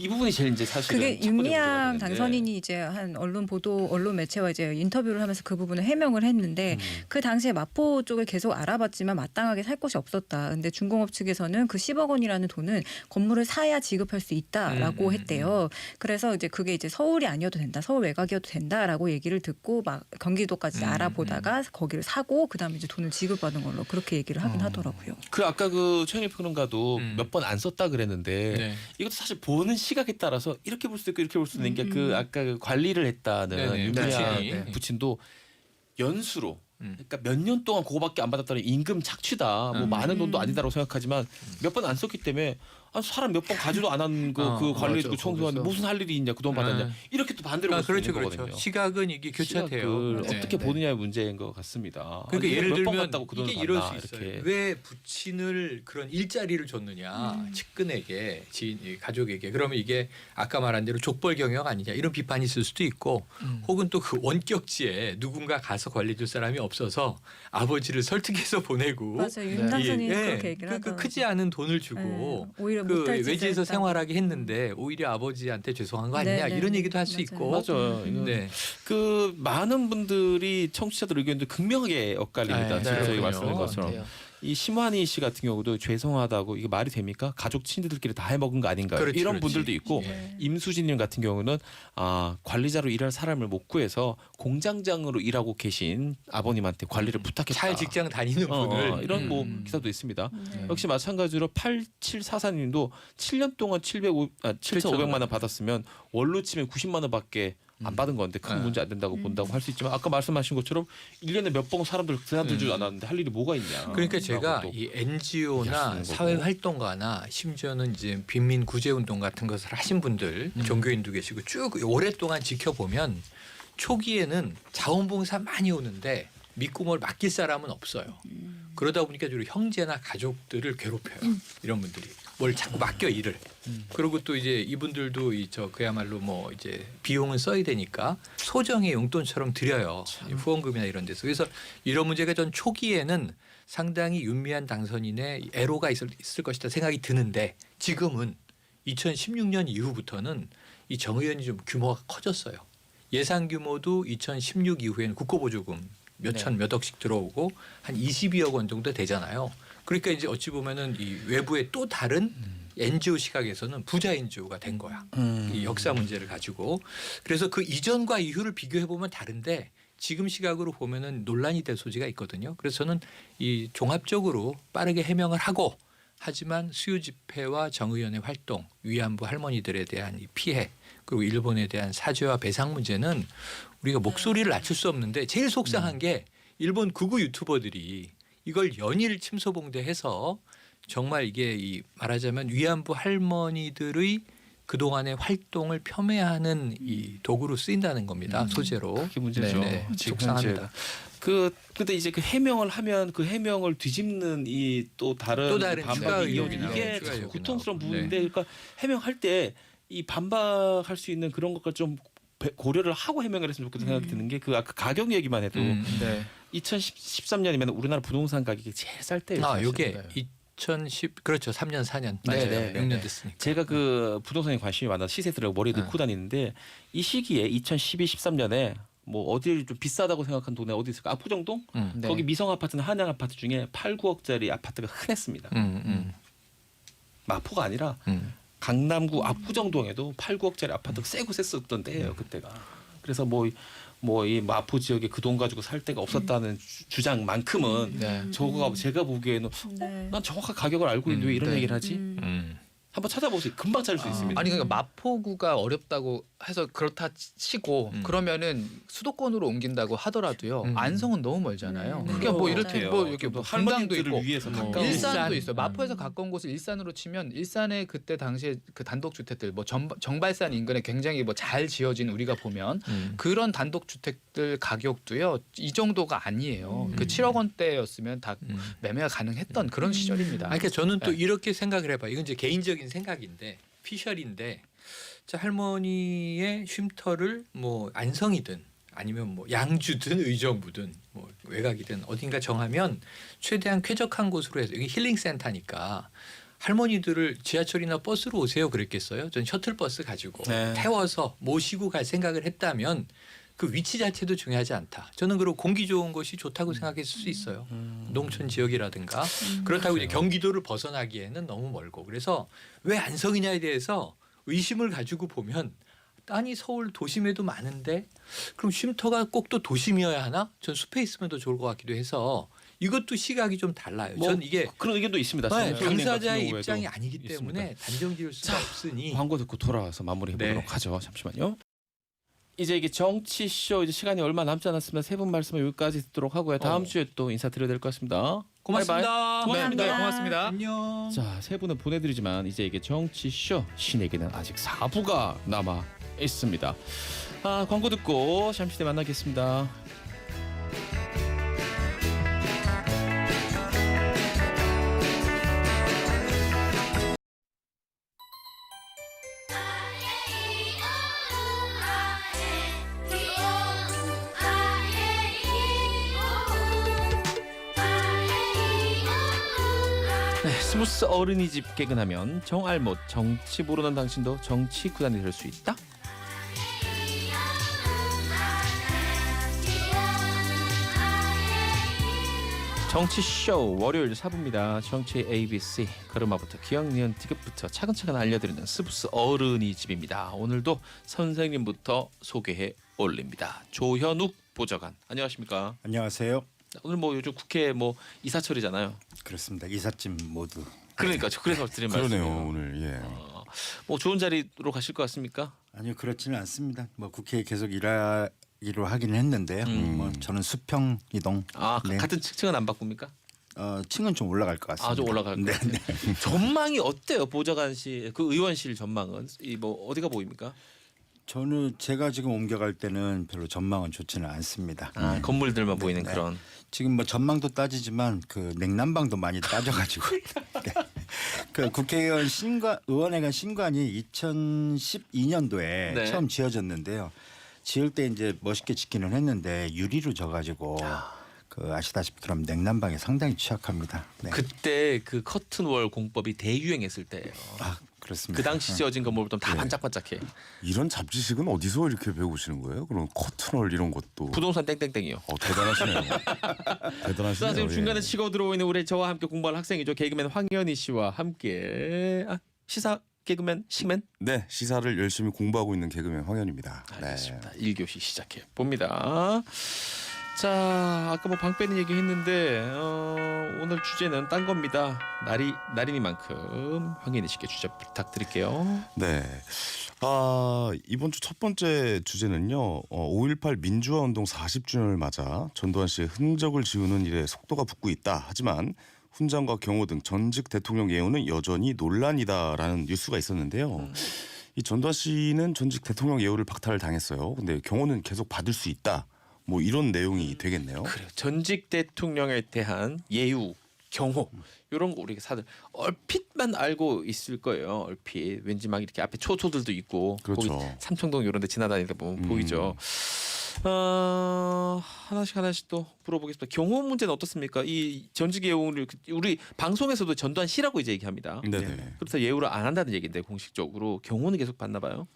이 부분이 제일 이제 사실은 그게 첫 번째 문제가 윤미향 되는데. 당선인이 이제 한 언론 매체와 이제 인터뷰를 하면서 그 부분을 해명을 했는데 그 당시에 마포 쪽을 계속 알아봤지만 마땅하게 살 곳이 없었다. 근데 준공업 측에서는 그 10억 원이라는 돈은 건물을 사야 지급할 수 있다라고 했대요. 그래서 이제 그게 이제 서울이 아니어도 된다, 서울 외곽이어도 된다라고 얘기를 듣고 막 경기도까지 알아보다가 거기를 사고 그다음에 이제 돈을 지급받은 걸로 그렇게 얘기를 하긴 하더라고요. 그 아까 그 최영일 평론가도 몇 번 안 썼다 그랬는데 네. 이것도 사실 보는 시각에 따라서 이렇게 볼 수도 있고 이렇게 볼 수도 있는 게 그 아까 그 관리를 했다는 네네. 윤미향 부친이. 부친도 연수로 그러니까 몇 년 동안 그거밖에 안 받았다는 임금 착취다. 뭐 많은 돈도 아니다라고 생각하지만 몇 번 안 썼기 때문에 사람 몇 번 가지도 안 한 그 관리해주고 맞아. 청소하는데 거기서. 무슨 할 일이 있냐 그 돈 받았냐 이렇게 또 반대로 볼 수 그렇죠, 있는 그렇죠. 거거든요. 시각은 이게 교차돼요. 시각을 네. 어떻게 보느냐의 문제인 것 같습니다. 그러니까 예를 몇번 들면 갔다고 그 돈을 이게 이럴 수 받나, 있어요. 이렇게. 왜 부친을 그런 일자리를 줬느냐 측근에게 지인 가족에게 그러면 이게 아까 말한 대로 족벌 경영 아니냐 이런 비판이 있을 수도 있고 혹은 또 그 원격지에 누군가 가서 관리줄 사람이 없어서 아버지를 설득해서 보내고 맞아요. 윤 당선인이 예, 그렇게 얘기를 그 하더라고요. 크지 않은 돈을 주고 네, 오히려 그 못할 짓을 외지에서 했다고. 생활하게 했는데 오히려 아버지한테 죄송한 거 아니냐 네, 이런 네, 얘기도 할 수 맞아요. 있고 맞아요. 이거 네. 그 많은 분들이 청취자들 의견도 극명하게 엇갈립니다. 네, 지금 저희가 그렇군요. 말씀드린 것처럼 같아요. 이 심환희 씨 같은 경우도 죄송하다고 이게 말이 됩니까? 가족 친구들끼리 다 해먹은 거 아닌가요? 그렇지, 이런 그렇지. 분들도 있고 예. 임수진님 같은 경우는 관리자로 일할 사람을 못 구해서 공장장으로 일하고 계신 아버님한테 관리를 부탁했다. 잘 직장 다니는 분을 이런 뭐 기사도 있습니다. 네. 역시 마찬가지로 8744님도 7년 동안 7,500만 원 받았으면 원로 치면 90만 원밖에 안 받은 건데 큰 네. 문제 안 된다고 본다고 할 수 있지만 아까 말씀하신 것처럼 1년에 몇 번 사람들 줄 않았는데 할 일이 뭐가 있냐. 그러니까 제가 라고 또 이 이해할 NGO나 수 있는 사회 거고. 활동가나 심지어는 이제 빈민 구제 운동 같은 것을 하신 분들 종교인도 계시고 쭉 오랫동안 지켜보면 초기에는 자원봉사 많이 오는데 믿고 뭘 맡길 사람은 없어요. 그러다 보니까 주로 형제나 가족들을 괴롭혀요. 이런 분들이 뭘 자꾸 맡겨 일을. 그리고 또 이제 이분들도 그야말로 뭐 이제 비용은 써야 되니까 소정의 용돈처럼 드려요. 후원금이나 이런 데서. 그래서 이런 문제가 전 초기에는 상당히 윤미향 당선인의 애로가 있을 것이다 생각이 드는데 지금은 2016년 이후부터는 이 정의연이 좀 규모가 커졌어요. 예산 규모도 2016 이후에는 국고보조금 몇 억씩 들어오고 한 22억 원 정도 되잖아요. 그러니까 이제 어찌 보면은 이 외부의 또 다른 NGO 시각에서는 부자 NGO가 된 거야. 이 역사 문제를 가지고. 그래서 그 이전과 이후를 비교해 보면 다른데 지금 시각으로 보면은 논란이 될 소지가 있거든요. 그래서 저는 이 종합적으로 빠르게 해명을 하고 하지만 수요 집회와 정의연의 활동, 위안부 할머니들에 대한 이 피해 그리고 일본에 대한 사죄와 배상 문제는 우리가 목소리를 낮출 수 없는데 제일 속상한 게 일본 극우 유튜버들이 이걸 연일 침소봉대해서 정말 이게 이 말하자면 위안부 할머니들의 그동안의 활동을 폄훼하는 이 도구로 쓰인다는 겁니다. 소재로. 그게 문제죠. 네, 지금 속상합니다. 근데 이제 그 해명을 하면 그 해명을 뒤집는 이 또 다른 추가 반박이 의견이 이어지는 나오고, 이게 추가 참 의견이 고통스러운 나오고. 부분인데 그러니까 해명할 때 이 반박할 수 있는 그런 것과 좀 고려를 하고 해명을 했으면 좋겠다는 생각이 드는 게 그 아까 가격 얘기만 해도 네. 2013년이면 우리나라 부동산 가격이 제일 쌀 때예요. 사실. 요게 2010 그렇죠. 3년 4년 맞아요. 네, 네, 6년 네. 됐으니까. 제가 그 부동산에 관심이 많아서 시세들을 머리에 넣고 다니는데 이 시기에 2012, 13년에 뭐 어디 좀 비싸다고 생각한 동네 어디 있을까? 압구정동? 네. 거기 미성 아파트는 한양 아파트 중에 8, 9억짜리 아파트가 흔했습니다. 마포가 아니라 강남구 압구정동에도 8, 9억짜리 아파트가 세고 셌었던 때예요, 그때가. 그래서 뭐 이 마포 지역에 그 돈 가지고 살 데가 없었다는 주장만큼은 네. 저거가 제가 보기에는 네. 난 정확한 가격을 알고 있는데 왜 이런 네. 얘기를 하지? 한번 찾아보세요. 금방 찾을 수 있습니다. 아니 그러니까 마포구가 어렵다고 해서 그렇다 치고 그러면은 수도권으로 옮긴다고 하더라도요. 안성은 너무 멀잖아요. 그게 뭐 이렇게 뭐 이렇게 뭐 분당도 할머니들을 있고 위해서 뭐 가까운 일산도 일산. 있어요. 마포에서 가까운 곳을 일산으로 치면 일산의 그때 당시에 그 단독 주택들 뭐 정발산 인근에 굉장히 뭐 잘 지어진 우리가 보면 그런 단독 주택들 가격도요. 이 정도가 아니에요. 그 7억 원대였으면 다 매매가 가능했던 그런 시절입니다. 그러니까 저는 또 네. 이렇게 생각을 해봐요. 이건 이제 개인적인 생각인데 피셜인데 자, 할머니의 쉼터를 뭐 안성이든 아니면 뭐 양주든 의정부든 뭐 외곽이든 어딘가 정하면 최대한 쾌적한 곳으로 해서 여기 힐링 센터니까 할머니들을 지하철이나 버스로 오세요 그랬겠어요? 전 셔틀버스 가지고 네. 태워서 모시고 갈 생각을 했다면 그 위치 자체도 중요하지 않다. 저는 그리고 공기 좋은 것이 좋다고 생각했을 수 있어요. 농촌 지역이라든가 그렇다고 이제 경기도를 벗어나기에는 너무 멀고 그래서 왜 안성이냐에 대해서 의심을 가지고 보면 아니 서울 도심에도 많은데 그럼 쉼터가 꼭 또 도심이어야 하나? 전 숲에 있으면 더 좋을 것 같기도 해서 이것도 시각이 좀 달라요. 뭐 전 이게 그런 의견도 있습니다. 네, 소연님 같은 당사자의 경우에도 입장이 아니기 때문에 있습니다. 단정 지을 수가 없으니 광고 듣고 돌아와서 마무리해 보도록 네. 하죠. 잠시만요. 이제 이게 정치쇼 이제 시간이 얼마 남지 않았으면 세 분 말씀을 여기까지 듣도록 하고요. 다음 주에 또 인사드려야 될 것 같습니다. 고맙습니다. 고맙습니다. 고맙습니다. 안녕. 자, 세 분은 보내드리지만 이제 이게 정치쇼 신에게는 아직 4부가 남아 있습니다. 광고 듣고 잠시 뒤에 만나겠습니다. 네, 스무스 어린이집 개근하면 정알못 정치 모르는 당신도 정치 구단이 될 수 있다. 정치쇼 월요일 4부입니다. 정치 ABC 걸음마부터 기억 니은 티귿부터 차근차근 알려드리는 스무스 어른이집입니다. 오늘도 선생님부터 소개해 올립니다. 조현욱 보좌관 안녕하십니까? 안녕하세요. 오늘 뭐 요즘 국회 뭐 이사철이잖아요. 그렇습니다. 이삿짐 모두. 그러니까 저 그래서 드린 말씀이에요. 그러네요 오늘 예. 뭐 좋은 자리로 가실 것 같습니까? 아니요 그렇지는 않습니다. 뭐 국회에 계속 일하기로 하긴 했는데요. 뭐 저는 수평 이동. 네. 같은 층은 안 바꿉니까? 층은 좀 올라갈 것 같습니다. 좀 올라갈 것 네, 같아요. 네. 전망이 어때요? 보좌관실 그 의원실 전망은 이 뭐 어디가 보입니까? 저는 제가 지금 옮겨갈 때는 별로 전망은 좋지는 않습니다. 건물들만 네, 보이는 네. 그런. 지금 뭐 전망도 따지지만 그 냉난방도 많이 따져가지고 네. 그 국회의원 의원회관 신관이 2012년도에 네. 처음 지어졌는데요. 지을 때 이제 멋있게 짓기는 했는데 유리로 져가지고 그 아시다시피 그럼 냉난방에 상당히 취약합니다. 네. 그때 그 커튼월 공법이 대유행했을 때예요. 그렇습니다. 그 당시 지어진 건물부터 다 반짝반짝해. 이런 잡지식은 어디서 이렇게 배우시는 거예요? 그런 커튼홀 이런 것도 부동산 땡땡땡이요. 대단하시네요. 대단하시네요. 자, 지금 중간에 예. 치고 들어오는 우리 저와 함께 공부할 학생이죠. 개그맨 황현희 씨와 함께 시사 개그맨 식맨. 네 시사를 열심히 공부하고 있는 개그맨 황현입니다. 알겠습니다. 1교시 시작해 봅니다. 자, 아까 뭐 방 빼는 얘기 했는데 오늘 주제는 딴 겁니다. 날이니만큼 황현희 씨께 주제 부탁드릴게요. 네. 이번 주 첫 번째 주제는요. 5.18 민주화 운동 40주년을 맞아 전두환 씨의 흔적을 지우는 일에 속도가 붙고 있다. 하지만 훈장과 경호 등 전직 대통령 예우는 여전히 논란이다라는 뉴스가 있었는데요. 이 전두환 씨는 전직 대통령 예우를 박탈을 당했어요. 근데 경호는 계속 받을 수 있다. 뭐 이런 내용이 되겠네요. 그래요. 전직 대통령에 대한 예우, 경호 이런 거 우리가 사실 얼핏만 알고 있을 거예요. 얼핏 왠지 막 이렇게 앞에 초소들도 있고 그렇죠. 거기 삼청동 이런 데 지나다니다 보면 보이죠. 하나씩 또 물어보겠습니다. 경호 문제는 어떻습니까? 이 전직 예우를 우리 방송에서도 전두환 씨라고 이제 얘기합니다. 네네. 그래서 예우를 안 한다는 얘기인데 공식적으로 경호는 계속 받나 봐요.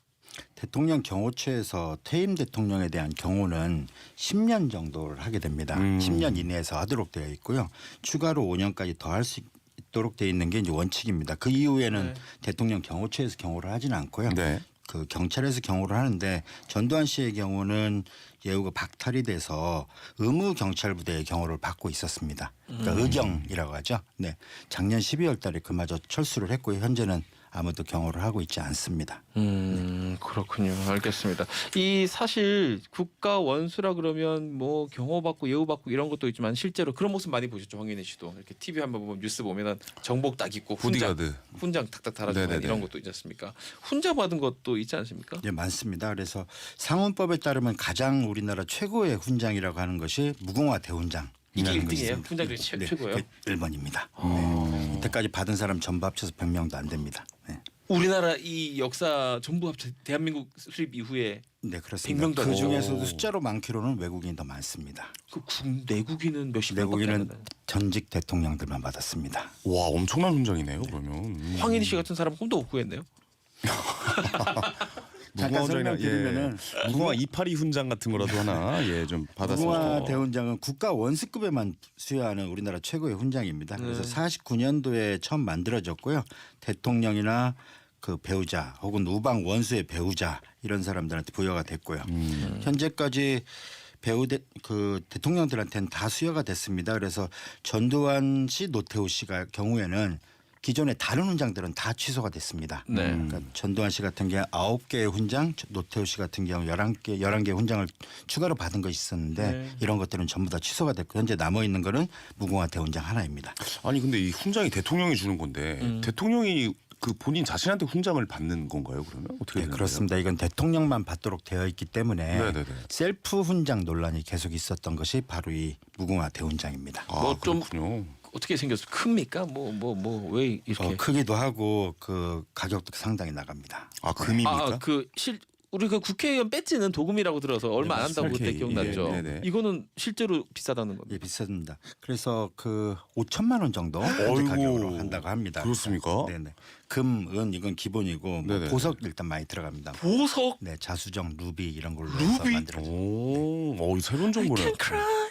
대통령 경호처에서 퇴임 대통령에 대한 경호는 10년 정도를 하게 됩니다. 10년 이내에서 하도록 되어 있고요. 추가로 5년까지 더 할 수 있도록 되어 있는 게 이제 원칙입니다. 그 이후에는 대통령 경호처에서 경호를 하지는 않고요. 네. 그 경찰에서 경호를 하는데 전두환 씨의 경우는 예우가 박탈이 돼서 의무 경찰 부대의 경호를 받고 있었습니다. 그러니까 의경이라고 하죠. 네, 작년 12월달에 그마저 철수를 했고요. 현재는 아무도 경호를 하고 있지 않습니다. 그렇군요. 알겠습니다. 이 사실 국가 원수라 그러면 뭐 경호받고 예우받고 이런 것도 있지만 실제로 그런 모습 많이 보셨죠, 황윤희 씨도. 이렇게 TV 한번 보면 뉴스 보면은 정복 딱 입고 보디가드. 훈장 탁탁 달아주는 네네네. 이런 것도 있지 않습니까? 훈장 받은 것도 있지 않습니까? 네, 많습니다. 그래서 상훈법에 따르면 가장 우리나라 최고의 훈장이라고 하는 것이 무궁화 대훈장. 이게 1등이에요? 훈장 중에 최고예요? 1번입니다. 네. 이때까지 받은 사람 전부 합쳐서 100명도 안 됩니다. 네. 우리나라 이 역사 전부 합쳐 대한민국 수립 이후에 네, 그렇습니다. 100명 그 되고. 중에서도 숫자로 많기로는 외국인이 더 많습니다. 그 내국인은 몇십 명밖에 안 외국인은 되나요? 전직 대통령들만 받았습니다. 와 엄청난 훈장이네요. 그러면 황인희 씨 같은 사람은 꿈도 못 구했네요. 잠깐 설명드리면은 무궁화 282 훈장 같은 거라도 하나 좀 받았으면 무궁화 좋겠어요. 대훈장은 국가 원수급에만 수여하는 우리나라 최고의 훈장입니다. 그래서 49년도에 처음 만들어졌고요. 대통령이나 그 배우자 혹은 우방 원수의 배우자 이런 사람들한테 부여가 됐고요. 현재까지 그 대통령들한테는 다 수여가 됐습니다. 그래서 전두환 씨, 노태우 씨가 경우에는 기존의 다른 훈장들은 다 취소가 됐습니다. 네. 그러니까 전두환 씨 같은 경우 9개의 훈장, 노태우 씨 같은 경우 11개의 훈장을 추가로 받은 것이 있었는데 네. 이런 것들은 전부 다 취소가 됐고 현재 남아 있는 거는 무궁화 대훈장 하나입니다. 아니 근데 이 훈장이 대통령이 주는 건데 대통령이 그 본인 자신한테 훈장을 받는 건가요? 그러면 어떻게 네, 되는 그렇습니다. 이건 대통령만 받도록 되어 있기 때문에 네네네. 셀프 훈장 논란이 계속 있었던 것이 바로 이 무궁화 대훈장입니다. 아, 뭐 좀 그렇군요. 어떻게 생겼어? 큽니까? 왜 이렇게? 크기도 하고 그 가격도 상당히 나갑니다. 아 금입니까? 우리 그 국회의원 배지는 도금이라고 들어서 얼마 안 한다고 그때 18K. 기억나죠. 예, 네네. 이거는 실제로 비싸다는 겁니다. 예, 비쌉니다. 그래서 그 5천만 원 정도 현재 어이구, 가격으로 한다고 합니다. 그렇습니까? 네네. 금, 은 이건 기본이고 뭐 네네. 보석 일단 많이 들어갑니다. 보석. 네, 자수정, 루비 이런 걸로 루비? 해서 만들어져. 오, 새로운 정보네.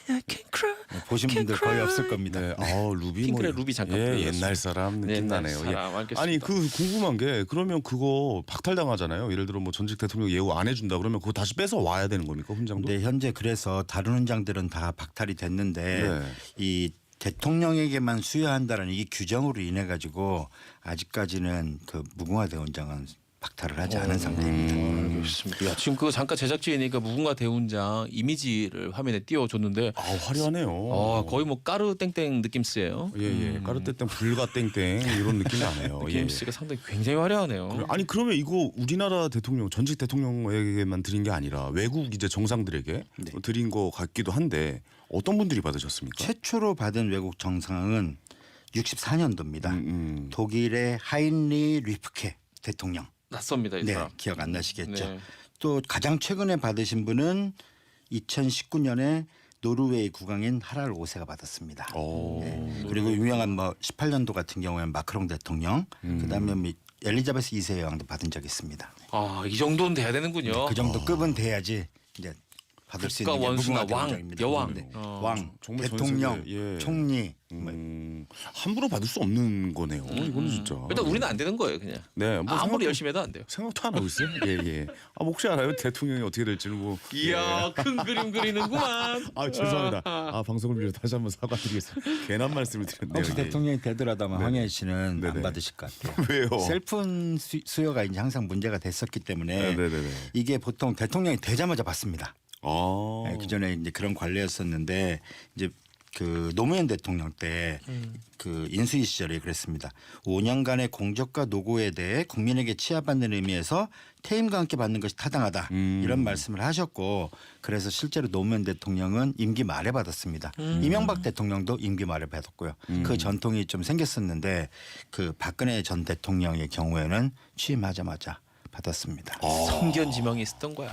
I can cry. 보신 분들 거의 없을 겁니다. 네, 루비 핑클의 루비 잠깐 불러줬어요. 옛날 사람 느낌 옛날 나네요. 사람, 알겠습니다. 아니 그 궁금한 게 그러면 그거 박탈당하잖아요. 예를 들어 뭐 전직 대통령 예우 안 해준다 그러면 그거 다시 뺏어 와야 되는 겁니까 훈장도? 네, 현재 그래서 다른 훈장들은 다 박탈이 됐는데 네. 이 대통령에게만 수여한다는 이 규정으로 인해 가지고 아직까지는 그 무궁화 대훈장은 박탈을 하지 않은 상태입니다. 알겠습니다. 야, 지금 그거 잠깐 제작진이니까 무궁화 대훈장 이미지를 화면에 띄워줬는데 아 화려하네요. 거의 뭐 까르 땡땡 느낌스예요. 예예 까르떼땡 불가 땡땡 이런 느낌이 나네요. 예. 느낌스가 상당히 굉장히 화려하네요. 아니 그러면 이거 우리나라 대통령 전직 대통령에게만 드린 게 아니라 외국 이제 정상들에게 네. 드린 거 같기도 한데 어떤 분들이 받으셨습니까? 최초로 받은 외국 정상은 64년도입니다. 독일의 하인리 리프케 대통령. 낯섭니다 이 네, 사람. 기억 안 나시겠죠. 네. 또 가장 최근에 받으신 분은 2019년에 노르웨이 국왕인 하랄 5세가 받았습니다. 네. 그리고 유명한 뭐 18년도 같은 경우에는 마크롱 대통령, 그다음에 뭐 엘리자베스 2세 여왕도 받은 적이 있습니다. 이 정도는 돼야 되는군요. 그 정도 급은 돼야지 이제 받을 수 있는 게 원수나 무궁화 왕, 대훈장입니다. 여왕. 네. 어. 왕, 정말 전 대통령, 세계, 예. 총리. 함부로 받을 수 없는 거네요. 이거는 진짜. 일단 우리는 안 되는 거예요, 그냥. 네, 뭐 아무리 열심히 해도 안 돼요. 생각도 안 하고 있어요. 예. 뭐 혹시 알아요? 대통령이 어떻게 될지는 뭐. 이야, 큰 그림 그리는구만. 아 죄송합니다. 방송을 위해서 다시 한번 사과드리겠습니다. 괜한 말씀을 드렸네요. 혹시 예. 대통령이 되더라도 아마 황혜인 씨는 네네. 안 받으실 것 같아요. 왜요? 셀프 수요가 이제 항상 문제가 됐었기 때문에 네네네. 이게 보통 대통령이 되자마자 받습니다. 아. 네, 그 전에 이제 그런 관례였었는데 이제 그 노무현 대통령 때 그 인수위 시절에 그랬습니다. 5년간의 공적과 노고에 대해 국민에게 치하받는 의미에서 퇴임과 함께 받는 것이 타당하다 이런 말씀을 하셨고 그래서 실제로 노무현 대통령은 임기 말에 받았습니다. 이명박 대통령도 임기 말에 받았고요. 그 전통이 좀 생겼었는데 그 박근혜 전 대통령의 경우에는 취임하자마자 받았습니다. 성견지명이 있었던 거야.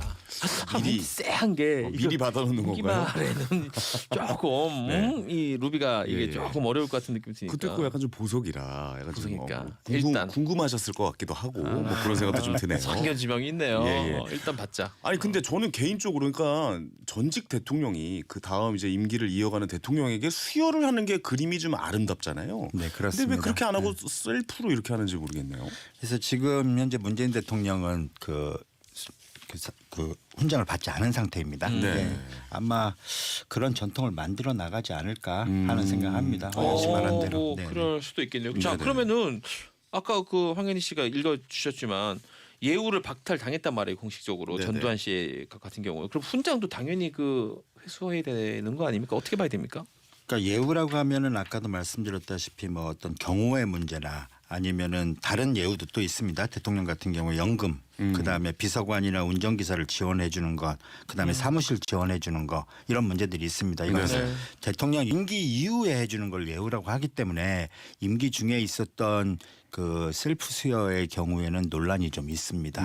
미리 쎄한 게 미리 받아놓는 임기 건가요? 말에는 조금 네. 이 루비가 이게 예. 조금 어려울 것 같은 느낌이 드니까. 그때 거 약간 좀 보석이라 약간 보석이니까. 좀 일단. 궁금하셨을 것 같기도 하고 뭐 그런 생각도 좀 드네요. 성견지명이 있네요. 예. 일단 받자. 아니 근데 저는 개인적으로 그러니까 전직 대통령이 그 다음 이제 임기를 이어가는 대통령에게 수여를 하는 게 그림이 좀 아름답잖아요. 네, 근데 그렇습니다. 왜 그렇게 안 하고 셀프로 이렇게 하는지 모르겠네요. 그래서 지금 현재 문재인 대통령은 그 훈장을 받지 않은 상태입니다. 네. 아마 그런 전통을 만들어 나가지 않을까 하는 생각합니다. 황현희 씨 말한 대로. 뭐 네. 그럴 수도 있겠네요. 자, 네네. 그러면은 아까 그 황현희 씨가 읽어 주셨지만 예우를 박탈 당했단 말이에요, 공식적으로. 네네. 전두환 씨 같은 경우에. 그럼 훈장도 당연히 그 회수해야 되는 거 아닙니까? 어떻게 봐야 됩니까? 그러니까 예우라고 하면은 아까도 말씀드렸다시피 뭐 어떤 경호의 문제나 아니면은 다른 예우도 또 있습니다. 대통령 같은 경우 연금, 그다음에 비서관이나 운전기사를 지원해 주는 것, 그다음에 사무실 지원해 주는 거 이런 문제들이 있습니다. 이것은 대통령 임기 이후에 해 주는 걸 예우라고 하기 때문에 임기 중에 있었던 그 셀프 수여의 경우에는 논란이 좀 있습니다.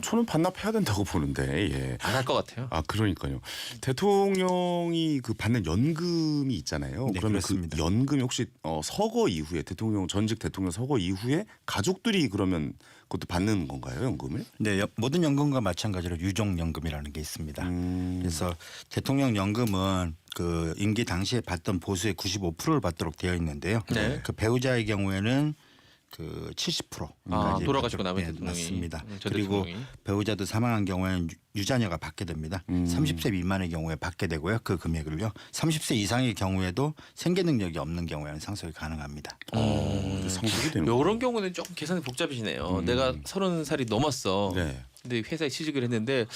저는 반납해야 된다고 보는데. 예. 안 할 것 같아요. 아 그러니까요. 대통령이 그 받는 연금이 있잖아요. 네, 그러면 그렇습니다. 그 연금이 혹시 서거 이후에 대통령 전직 대통령 서거 이후에 가족들이 그러면 그것도 받는 건가요, 연금을? 네, 모든 연금과 마찬가지로 유족연금이라는 게 있습니다. 그래서 대통령 연금은 그 임기 당시에 받던 보수의 95%를 받도록 되어 있는데요. 네. 그 배우자의 경우에는 그 70%까지 돌아가시고 나면 대통령이 맞습니다. 전 그리고 대통령이. 배우자도 사망한 경우에는 유자녀가 받게 됩니다. 30세 미만의 경우에 받게 되고요. 그 금액을요. 30세 이상의 경우에도 생계 능력이 없는 경우에는 상속이 가능합니다. 상속이 되는 이런 경우는 조금 계산이 복잡해지네요. 내가 30살이 넘었어. 네. 근데 회사에 취직을 했는데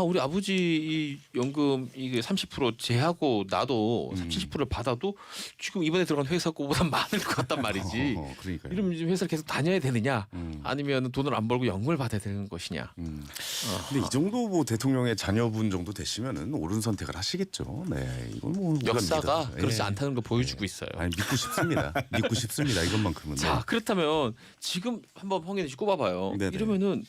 우리 아버지 이 연금 이게 30% 제하고 나도 70%를 받아도 지금 이번에 들어간 회사 거보다 많을 것 같단 말이지. 그러니까요. 이러면 이제 회사를 계속 다녀야 되느냐 아니면 돈을 안 벌고 연금을 받아야 되는 것이냐. 근데 이 정도 뭐 대통령의 자녀분 정도 되시면은 옳은 선택을 하시겠죠. 네, 이건 뭐 우리가 역사가 믿어요. 그렇지 예. 않다는 걸 보여주고 있어요. 아니 믿고 싶습니다. 믿고 싶습니다. 이것만큼은. 자 그렇다면 지금 한번 황현희 씨 꼽아봐요. 네네. 이러면은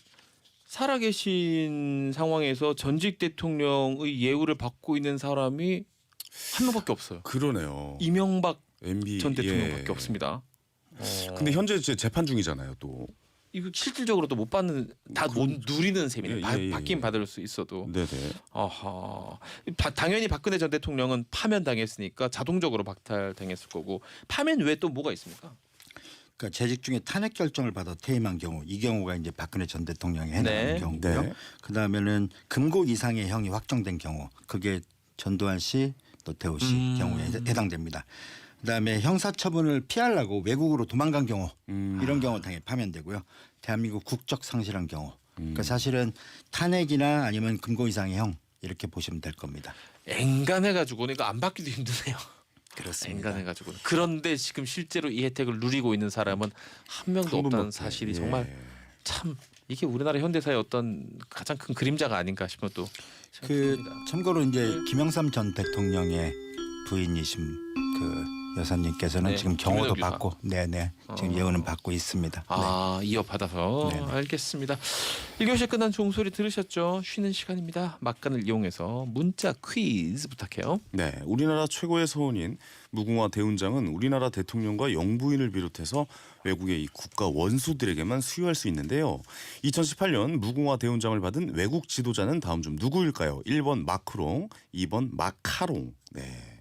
살아계신 상황에서 전직 대통령의 예우를 받고 있는 사람이 한 명밖에 없어요. 그러네요. 이명박 MB 전 대통령밖에 예. 없습니다. 근데 현재 이제 재판 중이잖아요, 또. 이거 실질적으로 또 못 받는 다 못 누리는 셈이네. 예. 받긴 받을 수 있어도. 네네. 아하. 당연히 박근혜 전 대통령은 파면 당했으니까 자동적으로 박탈당했을 거고 파면 외에 또 뭐가 있습니까? 그러니까 재직 중에 탄핵 결정을 받아 퇴임한 경우 이 경우가 이제 박근혜 전 대통령이 해당하는 네. 경우고요. 네. 그다음에는 금고 이상의 형이 확정된 경우 그게 전두환 씨, 노태우 씨 경우에 해당됩니다. 그다음에 형사처분을 피하려고 외국으로 도망간 경우 이런 경우 당연히 파면되고요. 대한민국 국적 상실한 경우 그러니까 사실은 탄핵이나 아니면 금고 이상의 형 이렇게 보시면 될 겁니다. 앵간해가지고는 이거 안 받기도 힘드네요. 그렇습니다. 앵간해가지고. 그런데 지금 실제로 이 혜택을 누리고 있는 사람은 한 명도 한 없다는 분밖에. 사실이 예. 정말 참 이게 우리나라 현대사의 어떤 가장 큰 그림자가 아닌가 싶은 또 그 생각합니다. 참고로 이제 김영삼 전 대통령의 부인이신 그 여사님께서는 네, 지금 경호도 김은옥 유사. 받고 네네 지금 예우는 받고 있습니다. 이어받아서 네네. 알겠습니다. 1교시 끝난 종소리 들으셨죠? 쉬는 시간입니다. 막간을 이용해서 문자 퀴즈 부탁해요. 네, 우리나라 최고의 서원인 무궁화 대훈장은 우리나라 대통령과 영부인을 비롯해서 외국의 이 국가 원수들에게만 수여할 수 있는데요. 2018년 무궁화 대훈장을 받은 외국 지도자는 다음 중 누구일까요? 1번 마크롱, 2번 마카롱. 네.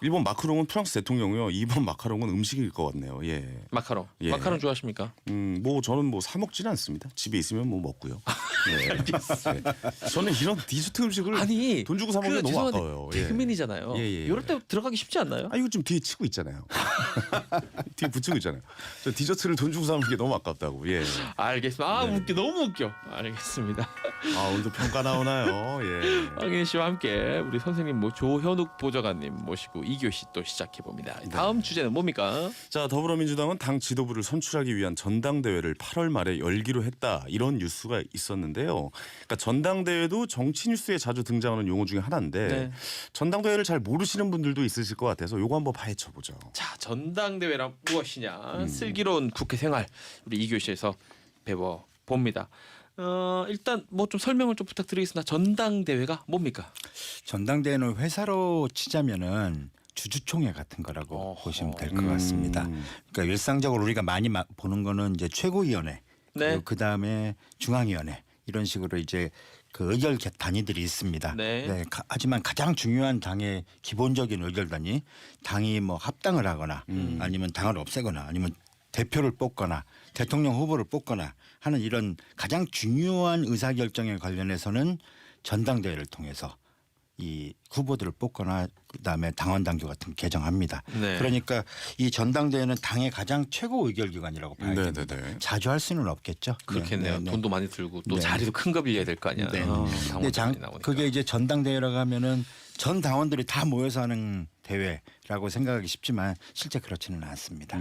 1번 마크롱은 프랑스 대통령이요. 2번 마카롱은 음식일 것 같네요. 예. 마카롱. 예. 마카롱 좋아하십니까? 뭐 저는 뭐 사 먹지는 않습니다. 집에 있으면 뭐 먹고요. 네. 네. 저는 이런 디저트 음식을 아니 돈 주고 사 먹는 게 너무 죄송한데 아까워요. 예. 개그맨이잖아요. 예, 예, 이럴 예. 때 들어가기 쉽지 않나요? 아 이거 지금 뒤에 치고 있잖아요. 뒤에 붙이고 있잖아요. 저 디저트를 돈 주고 사 먹는 게 너무 아깝다고. 예. 알겠습니다. 네. 웃겨 너무 웃겨. 알겠습니다. 아 오늘도 평가 나오나요? 예. 황인 씨와 함께 우리 선생님 조현욱 보좌관님 모시고 2교시 또 시작해 봅니다. 다음 주제는 뭡니까? 자 더불어민주당은 당 지도부를 선출하기 위한 전당대회를 8월 말에 열기로 했다 이런 뉴스가 있었는데요. 그러니까 전당대회도 정치 뉴스에 자주 등장하는 용어 중에 하나인데 네. 전당대회를 잘 모르시는 분들도 있으실 것 같아서 요거 한번 파헤쳐 보죠. 자, 전당대회란 무엇이냐? 슬기로운 국회 생활 우리 2교시에서 배워 봅니다. 일단 뭐 좀 설명을 좀 부탁드리겠습니다. 전당대회가 뭡니까? 전당대회는 회사로 치자면은 주주총회 같은 거라고 어허. 보시면 될 것 같습니다. 그러니까 일상적으로 우리가 많이 보는 거는 이제 최고위원회, 네. 그 다음에 중앙위원회 이런 식으로 이제 그 의결 단위들이 있습니다. 네. 하지만 가장 중요한 당의 기본적인 의결 단위, 당이 뭐 합당을 하거나 아니면 당을 없애거나 아니면 대표를 뽑거나 대통령 후보를 뽑거나 하는 이런 가장 중요한 의사결정에 관련해서는 전당대회를 통해서 이 후보들을 뽑거나 그다음에 당원 당규 같은 거 개정합니다. 네. 그러니까 이 전당대회는 당의 가장 최고 의결 기관이라고 봐야 됩니다. 네네네. 자주 할 수는 없겠죠. 그렇겠네요. 네, 네, 네. 돈도 많이 들고 또 네. 자리도 큰 거 빌려야 될 거 아니야. 네. 당원도 근데 많이 나오니까. 그게 이제 전당대회라고 하면은 전 당원들이 다 모여서 하는 대회라고 생각하기 쉽지만 실제 그렇지는 않습니다.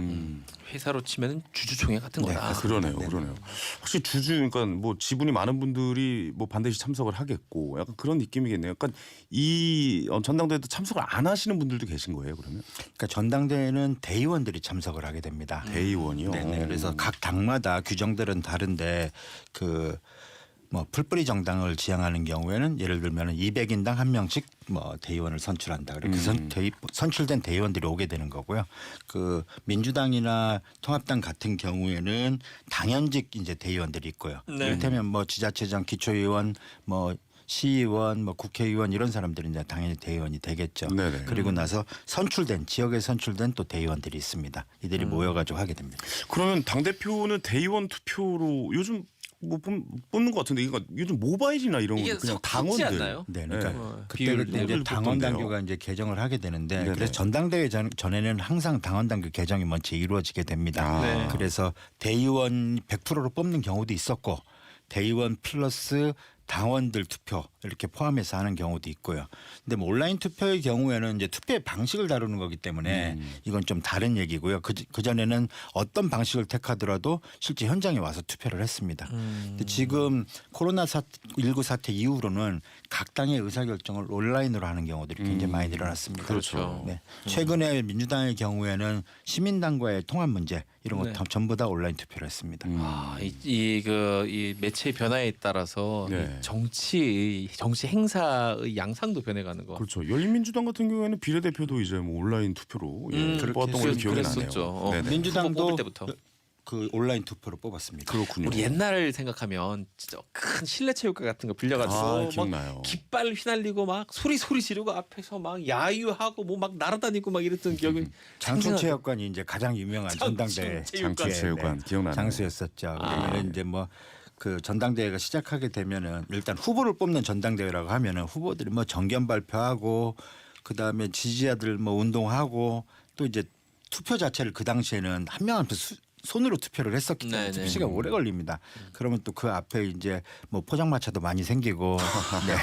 회사로 치면 주주총회 같은 네, 거다. 그러네요, 그러네요. 확실히 주주, 그러니까 뭐 지분이 많은 분들이 뭐 반드시 참석을 하겠고, 약간 그런 느낌이겠네요. 약간 이 전당대회도 참석을 안 하시는 분들도 계신 거예요, 그러면? 그러니까 전당대회는 대의원들이 참석을 하게 됩니다. 대의원이요. 네네. 그래서 각 당마다 규정들은 다른데 그 뭐 풀뿌리 정당을 지향하는 경우에는 예를 들면 200인당 한 명씩 뭐 대의원을 선출한다. 그렇게 선출된 대의원들이 오게 되는 거고요. 그 민주당이나 통합당 같은 경우에는 당연직 이제 대의원들이 있고요. 네. 이를테면 뭐 지자체장, 기초의원, 뭐 시의원, 뭐 국회의원 이런 사람들이 이제 당연히 대의원이 되겠죠. 네네. 그리고 나서 선출된 지역에 선출된 또 대의원들이 있습니다. 이들이 모여가지고 하게 됩니다. 그러면 당 대표는 대의원 투표로 요즘 뭐 뽑는 것 같은데 이거 요즘 모바일이나 이런 이게 거 그냥 섞이지 당원들. 않나요? 네, 그러니까 네. 그때 비율 이제 비율을 당원 뽑던데요. 당규가 이제 개정을 하게 되는데 네네. 그래서 전당대회 전에는 항상 당원 당규 개정이 먼저 이루어지게 됩니다. 아. 네. 그래서 대의원 100%로 뽑는 경우도 있었고 대의원 플러스 당원들 투표 이렇게 포함해서 하는 경우도 있고요. 근데 뭐 온라인 투표의 경우에는 이제 투표의 방식을 다루는 거기 때문에 이건 좀 다른 얘기고요. 그 전에는 어떤 방식을 택하더라도 실제 현장에 와서 투표를 했습니다. 근데 지금 코로나19 사태 이후로는 각 당의 의사결정을 온라인으로 하는 경우들이 굉장히 많이 늘어났습니다. 그렇죠. 네. 최근에 민주당의 경우에는 시민당과의 통합 문제 이런 거 네. 전부 다 온라인 투표를 했습니다. 이 매체 변화에 따라서 네. 이 정치 행사의 양상도 변해가는 거. 그렇죠. 열린민주당 같은 경우에는 비례대표도 이제 뭐 온라인 투표로 그렇게 뽑았던 걸로 기억이 그랬었죠. 나네요. 네네. 후보 민주당도 뽑을 때부터. 그 온라인 투표로 뽑았습니다. 그렇군요. 우리 옛날을 생각하면 진짜 큰 실내체육관 같은 거 빌려가지고 아, 막 기억나요. 깃발 휘날리고 막 소리 지르고 앞에서 막 야유하고 뭐 막 날아다니고 막 이랬던 기억이 장충체육관이 이제 가장 유명한 전당대회 장충체육관 기억나네요. 장소였었죠. 아. 그러면 이제 뭐 그 전당대회가 시작하게 되면은 일단 후보를 뽑는 전당대회라고 하면은 후보들이 뭐 정견 발표하고 그 다음에 지지자들 뭐 운동하고 또 이제 투표 자체를 그 당시에는 한 명 한 명 손으로 투표를 했었기 때문에 네네. 투표 시간 오래 걸립니다. 그러면 또 그 앞에 이제 뭐 포장마차도 많이 생기고 네.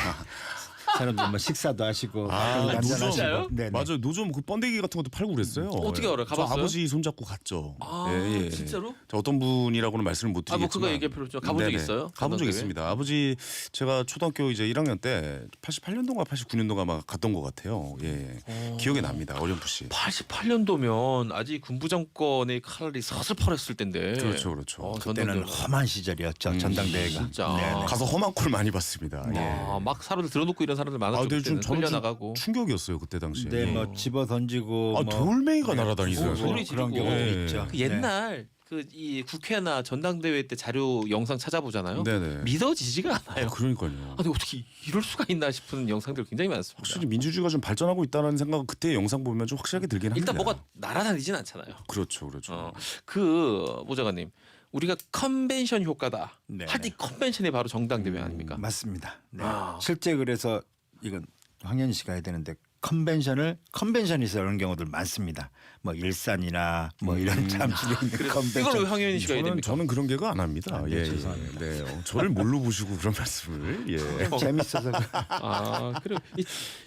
사람들 뭐 식사도 하시고 아, 한잔 노점. 하시고. 네네. 맞아요. 노점 그 번데기 같은 것도 팔고 그랬어요. 어떻게 알아요? 저 가봤어요? 아버지 손잡고 갔죠. 아 예, 예. 진짜로? 저 어떤 분이라고는 말씀을 못 아 뭐 드리겠지만. 그거 얘기할 필요 없죠. 가본 적 네네. 있어요? 가본 적 전당대회? 있습니다. 아버지 제가 초등학교 이제 1학년 때 88년도인가 89년도가 막 갔던 것 같아요. 예, 기억이 납니다. 어렴풋이. 88년도면 아직 군부 정권의 칼날이 서슬퍼렸을 때인데. 그렇죠, 그렇죠. 그때는 전당대회. 험한 시절이었죠. 전당대회가. 진짜. 네네. 가서 험한 꼴 많이 봤습니다. 예. 아, 막 사람들 들어놓고 이런 사람들 아, 많았죠. 근데 그때는 저는 끌려나가고. 충격이었어요 그때 당시에. 네, 뭐 집어 던지고 아, 뭐 돌멩이가 날아다니세요. 소리 그런 지르고. 경우도 네. 있죠. 그 옛날 그 이 국회나 전당대회 때 자료 영상 찾아보잖아요. 네네. 믿어지지가 않아요. 아, 그러니까요. 아, 근데 어떻게 이럴 수가 있나 싶은 영상들 굉장히 많습니다. 확실히 민주주의가 좀 발전하고 있다는 생각은 그때 영상 보면 좀 확실하게 들긴 합니다. 일단 뭐가 날아다니진 않잖아요. 그렇죠, 그렇죠. 그 보좌관님 우리가 컨벤션 효과다. 네. 할 때 컨벤션이 바로 전당대회 아닙니까? 맞습니다. 네. 아. 실제 그래서 이건 황현희 씨가 해야 되는데 컨벤션에서 이런 경우들 많습니다. 뭐 일산이나 뭐 이런 잠실에 있는 컨벤션. 이걸 왜 황현희 씨가 해야 됩니까? 저는 그런 개그 안 합니다. 아, 네, 예, 죄송합니다. 네, 저를 뭘로 보시고 그런 말씀을. 예. 재밌어서 아, 그래.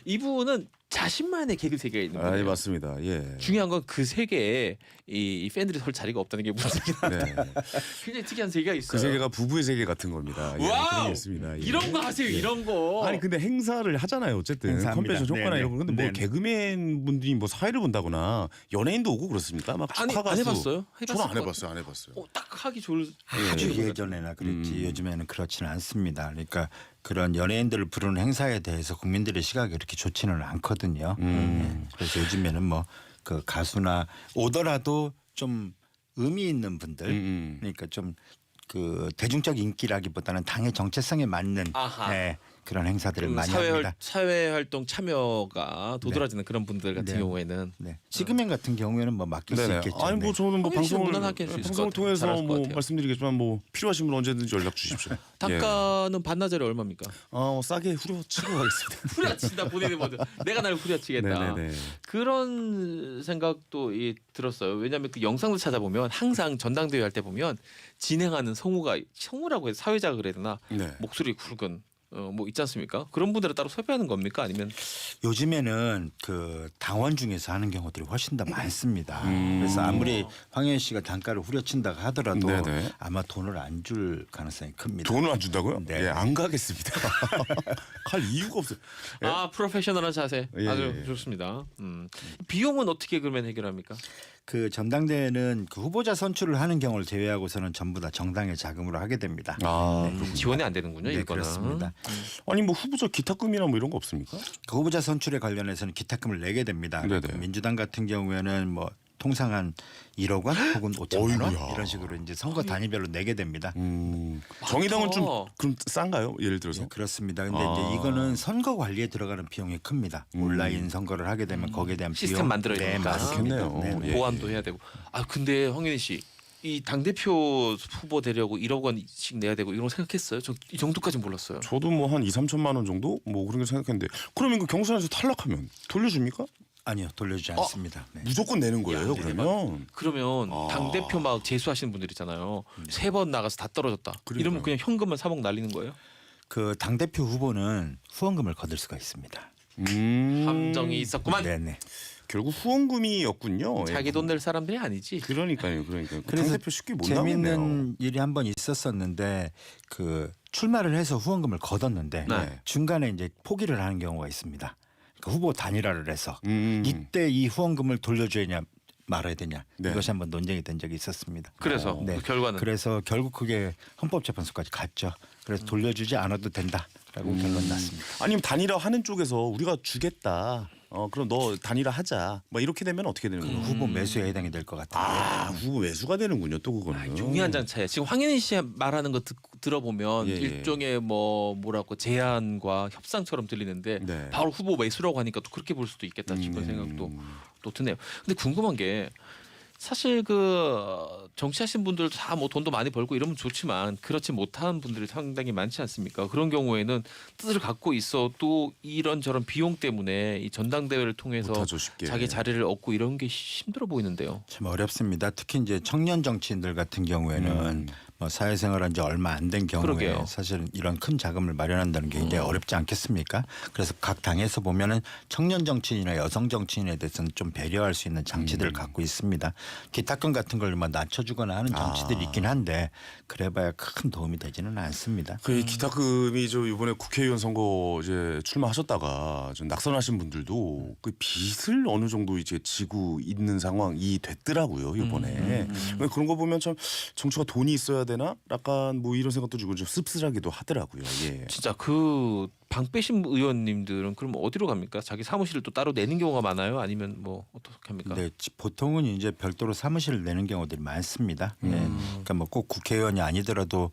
이분은 자신만의 개그 세계가 있는 아, 거예요. 예, 맞습니다. 예. 중요한 건 그 세계에 이 팬들이 설 자리가 없다는 게 문제긴 한데 네. 굉장히 특이한 세계가 있어요. 그 세계가 부부의 세계 같은 겁니다. 예, 와우! 그런 게 있습니다. 예. 이런 거 하세요. 이런 거. 아니 근데 행사를 하잖아요. 어쨌든 행사합니다. 컨벤션 효과나 네네. 이런 거. 근데 뭐 네네. 개그맨 분들이 뭐 사회를 본다거나 연예인도 오고 그렇습니까? 막 아니, 축하 안 가수. 해봤어요? 저는 안 해봤을 해봤어요. 안 해봤어요. 딱 하기 좋을 아주 예전에나 그랬지 요즘에는 그렇지는 않습니다. 그러니까 그런 연예인들을 부르는 행사에 대해서 국민들의 시각이 그렇게 좋지는 않거든요. 네. 그래서 요즘에는 뭐 그 가수나 오더라도 좀 의미 있는 분들 그러니까 좀 그 대중적 인기라기보다는 당의 정체성에 맞는 아하. 네, 그런 행사들을 많이 합니다. 사회 활동 참여가 도드라지는 그런 분들 같은 네. 경우에는 네. 지금행 같은 경우에는 뭐 맡길 수 네네. 있겠죠. 아니 뭐 네. 저는 뭐 황현희 씨는 방송을 무난하게 할수 있을 방송을 것 같아요. 통해서 잘할 것 뭐 같아요. 말씀드리겠지만 뭐 필요하신 분 언제든지 연락 주십시오. 예. 단가는 반나절에 얼마입니까? 싸게 후려치고 가겠습니다. 후려친다 본인이 먼저 내가 날 후려치겠다. 네네네. 그런 생각도 들었어요. 왜냐하면 그 영상도 찾아보면 항상 전당대회 할 때 보면 진행하는 성우라고 해서 사회자가 그래야 되나 네. 목소리 굵은 뭐 있지 않습니까? 그런 분들을 따로 섭외하는 겁니까? 아니면 요즘에는 그 당원 중에서 하는 경우들이 훨씬 더 많습니다. 그래서 아무리 황현희 씨가 단가를 후려친다 하더라도 네네. 아마 돈을 안 줄 가능성이 큽니다. 돈을 안 준다고요? 네. 예, 안 가겠습니다. 갈 이유가 없어요. 예? 아 프로페셔널한 자세 예, 아주 예. 좋습니다. 비용은 어떻게 그러면 해결합니까? 그 전당대회는 그 후보자 선출을 하는 경우를 제외하고서는 전부 다 정당의 자금으로 하게 됩니다. 아, 지원이 안 되는군요. 네, 이거는. 그렇습니다. 아니 뭐 후보자 기타금이나 뭐 이런 거 없습니까? 그 후보자 선출에 관련해서는 기타금을 내게 됩니다. 네네. 그 민주당 같은 경우에는 뭐 통상 한 1억 원 혹은 5천만 원 어이구야. 이런 식으로 이제 선거 단위별로 내게 됩니다. 정의당은 좀 많다. 그럼 싼가요? 예를 들어서 네, 그렇습니다. 근데 아. 이제 이거는 선거 관리에 들어가는 비용이 큽니다. 온라인 선거를 하게 되면 거기에 대한 시스템 비용 만들어야 네, 되니까. 맞습니다. 그렇겠네요. 네. 예. 보완도 해야 되고. 아 근데 황현희 씨. 이 당대표 후보 되려고 1억 원씩 내야 되고 이런 거 생각했어요? 저 이 정도까지는 몰랐어요. 저도 뭐 한 2, 3천만 원 정도 뭐 그런 게 생각했는데 그러면 그 경선에서 탈락하면 돌려줍니까? 아니요, 돌려주지 않습니다. 네. 무조건 내는 거예요. 그러면 그러면 아. 당대표 막 재수하시는 분들 있잖아요. 3번 나가서 다 떨어졌다. 이러면 그냥 현금만 3억 날리는 거예요? 그 당대표 후보는 후원금을 거둘 수가 있습니다. 함정이 있었구만. 네네. 결국 후원금이었군요. 자기 예. 돈 낼 사람들이 아니지. 그러니까요. 그래서 당대표 쉽게 못 나겠네요. 재밌는 일이 한 번 있었었는데 그 출마를 해서 후원금을 거뒀는데 네. 중간에 이제 포기를 하는 경우가 있습니다. 그러니까 후보 단일화를 해서 음. 이때 이 후원금을 돌려줘야 말아야 되냐 네. 이것이 한번 논쟁이 된 적이 있었습니다. 그래서 네. 그 결과는 그래서 결국 그게 헌법재판소까지 갔죠. 그래서 돌려주지 않아도 된다라고 결론 났습니다. 아니면 단일화 하는 쪽에서 우리가 주겠다. 그럼 너 단일화 하자. 뭐 이렇게 되면 어떻게 되는 거예요? 후보 매수에 해당이 될 것 같아요. 아, 후보 매수가 되는군요. 또 그거는. 종이 한 장 차이. 지금 황현희 씨 말하는 거 들어보면 예, 예. 일종의 뭐라고 제안과 협상처럼 들리는데 네. 바로 후보 매수라고 하니까 또 그렇게 볼 수도 있겠다 싶은 생각도 또 드네요. 근데 궁금한 게 사실 그 정치하신 분들도 다 뭐 돈도 많이 벌고 이러면 좋지만 그렇지 못한 분들이 상당히 많지 않습니까? 그런 경우에는 뜻을 갖고 있어도 이런저런 비용 때문에 이 전당대회를 통해서 못하죠, 쉽게. 자기 자리를 얻고 이런 게 힘들어 보이는데요. 참 어렵습니다. 특히 이제 청년 정치인들 같은 경우에는 뭐 사회생활한 지 얼마 안 된 경우에 그러게요. 사실 이런 큰 자금을 마련한다는 게 굉장히 어렵지 않겠습니까? 그래서 각 당에서 보면은 청년 정치인이나 여성 정치인에 대해서는 좀 배려할 수 있는 장치들을 갖고 있습니다. 기타금 같은 걸 뭐 낮춰주거나 하는 정치들이 있긴 한데 그래봐야 큰 도움이 되지는 않습니다. 그 기타금이 저 이번에 국회의원 선거 이제 출마하셨다가 좀 낙선하신 분들도 그 빚을 어느 정도 이제 지고 있는 상황이 됐더라고요 이번에. 그런 거 보면 참 정치가 돈이 있어야 되나? 약간 뭐 이런 생각도 들고 좀 씁쓸하기도 하더라고요. 예. 진짜 그 방빼신 의원님들은 그럼 어디로 갑니까? 자기 사무실을 또 따로 내는 경우가 많아요? 아니면 뭐 어떻게 합니까? 네, 보통은 이제 별도로 사무실을 내는 경우들이 많습니다. 네. 그러니까 뭐 꼭 국회의원이 아니더라도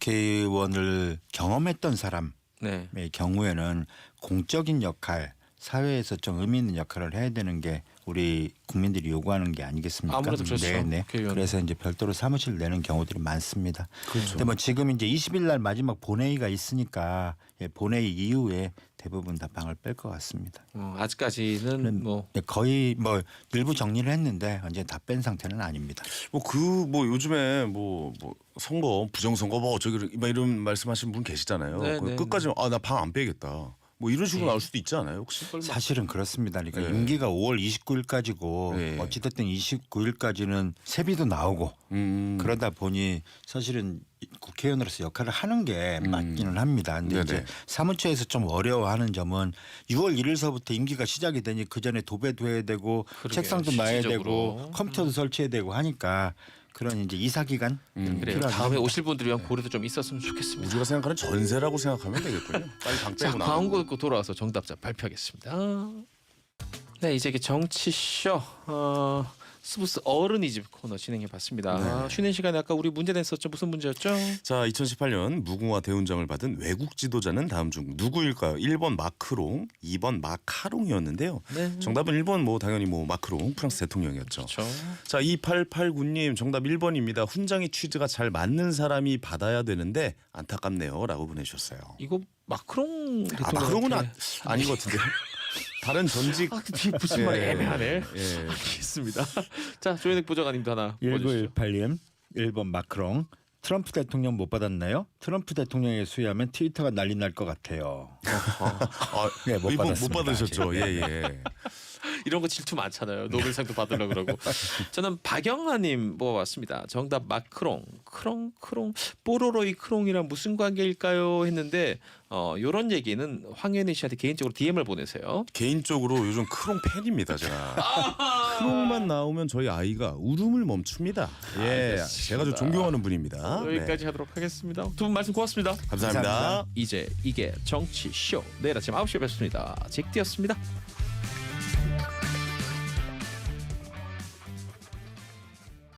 국회의원을 경험했던 사람의 네. 경우에는 공적인 역할, 사회에서 좀 의미 있는 역할을 해야 되는 게 우리 국민들이 요구하는 게 아니겠습니까? 아무래도 그렇죠. 네. 국회의원. 그래서 이제 별도로 사무실을 내는 경우들이 많습니다. 그렇죠. 근데 뭐 지금 이제 20일 날 마지막 본회의가 있으니까 본회의 이후에 대부분 다 방을 뺄 것 같습니다. 아직까지는 뭐 네, 거의 뭐 일부 정리를 했는데 이제 다 뺀 상태는 아닙니다. 뭐 요즘에 뭐 선거 부정선거 뭐 저기 막 이런 말씀하시는 분 계시잖아요. 네, 네, 끝까지 나 방 안 빼겠다. 뭐 이런 식으로 나올 수도 있지 않아요 혹시? 사실은 그렇습니다. 그러니까 네. 임기가 5월 29일까지고 네. 어찌됐든 29일까지는 세비도 나오고 음. 그러다 보니 사실은 국회의원으로서 역할을 하는 게 맞기는 합니다. 근데 네네. 이제 사무처에서 좀 어려워하는 점은 6월 1일서부터 임기가 시작이 되니 그 전에 도배도 해야 되고 그러게요. 책상도 놔야 실질적으로. 되고 컴퓨터도 설치해야 되고 하니까 그런 이제 이사 기간 그래요. 필요합니다. 다음에 오실 분들 위한 고려도 좀 있었으면 좋겠습니다. 우리가 생각하는 전세라고 생각하면 되겠군요. 빨리 방 자, 빼고 나가고. 광고 듣고 돌아와서 정답자 발표하겠습니다. 네, 이제 정치쇼 스브스 어른이집 코너 진행해봤습니다. 쉬는 시간에 아까 우리 문제 냈었죠. 무슨 문제였죠? 자, 2018년 무궁화 대훈장을 받은 외국 지도자는 다음 중 누구일까요? 1번 마크롱, 2번 마카롱이었는데요. 네. 정답은 1번 뭐 당연히 뭐 마크롱 프랑스 대통령이었죠. 그렇죠. 자, 2889님 정답 1번입니다. 훈장의 취지가 잘 맞는 사람이 받아야 되는데 안타깝네요라고 보내주셨어요. 이거 마크롱 아, 마크롱은 대통령한테 아닌 것 같은데. 다른 전직 뒤에 붙인 말이 예. 애매하네. 예. 알겠습니다. 자, 조현익 부장관님도 하나 보여주시죠. 1918님 1번 마크롱 트럼프 대통령 못 받았나요? 트럼프 대통령에 수여하면 트위터가 난리 날 것 같아요. 네, 못 이분 받았습니다. 못 받으셨죠? 아직. 예. 이런 거 질투 많잖아요. 노벨상도 받으려고 그러고. 저는 박영아님 뽑아봤습니다. 정답 마크롱. 크롱 뽀로로이 크롱이랑 무슨 관계일까요? 했는데 요런 얘기는 황현희 씨한테 개인적으로 DM을 보내세요. 개인적으로 요즘 크롱 팬입니다, 제가. 크롱만 나오면 저희 아이가 울음을 멈춥니다. 예, 제가 아주 존경하는 분입니다. 여기까지 하도록 하겠습니다. 두 분 말씀 고맙습니다. 감사합니다. 이제 이게 정치 쇼. 내일 아침 9시에 뵙습니다. 잭디였습니다.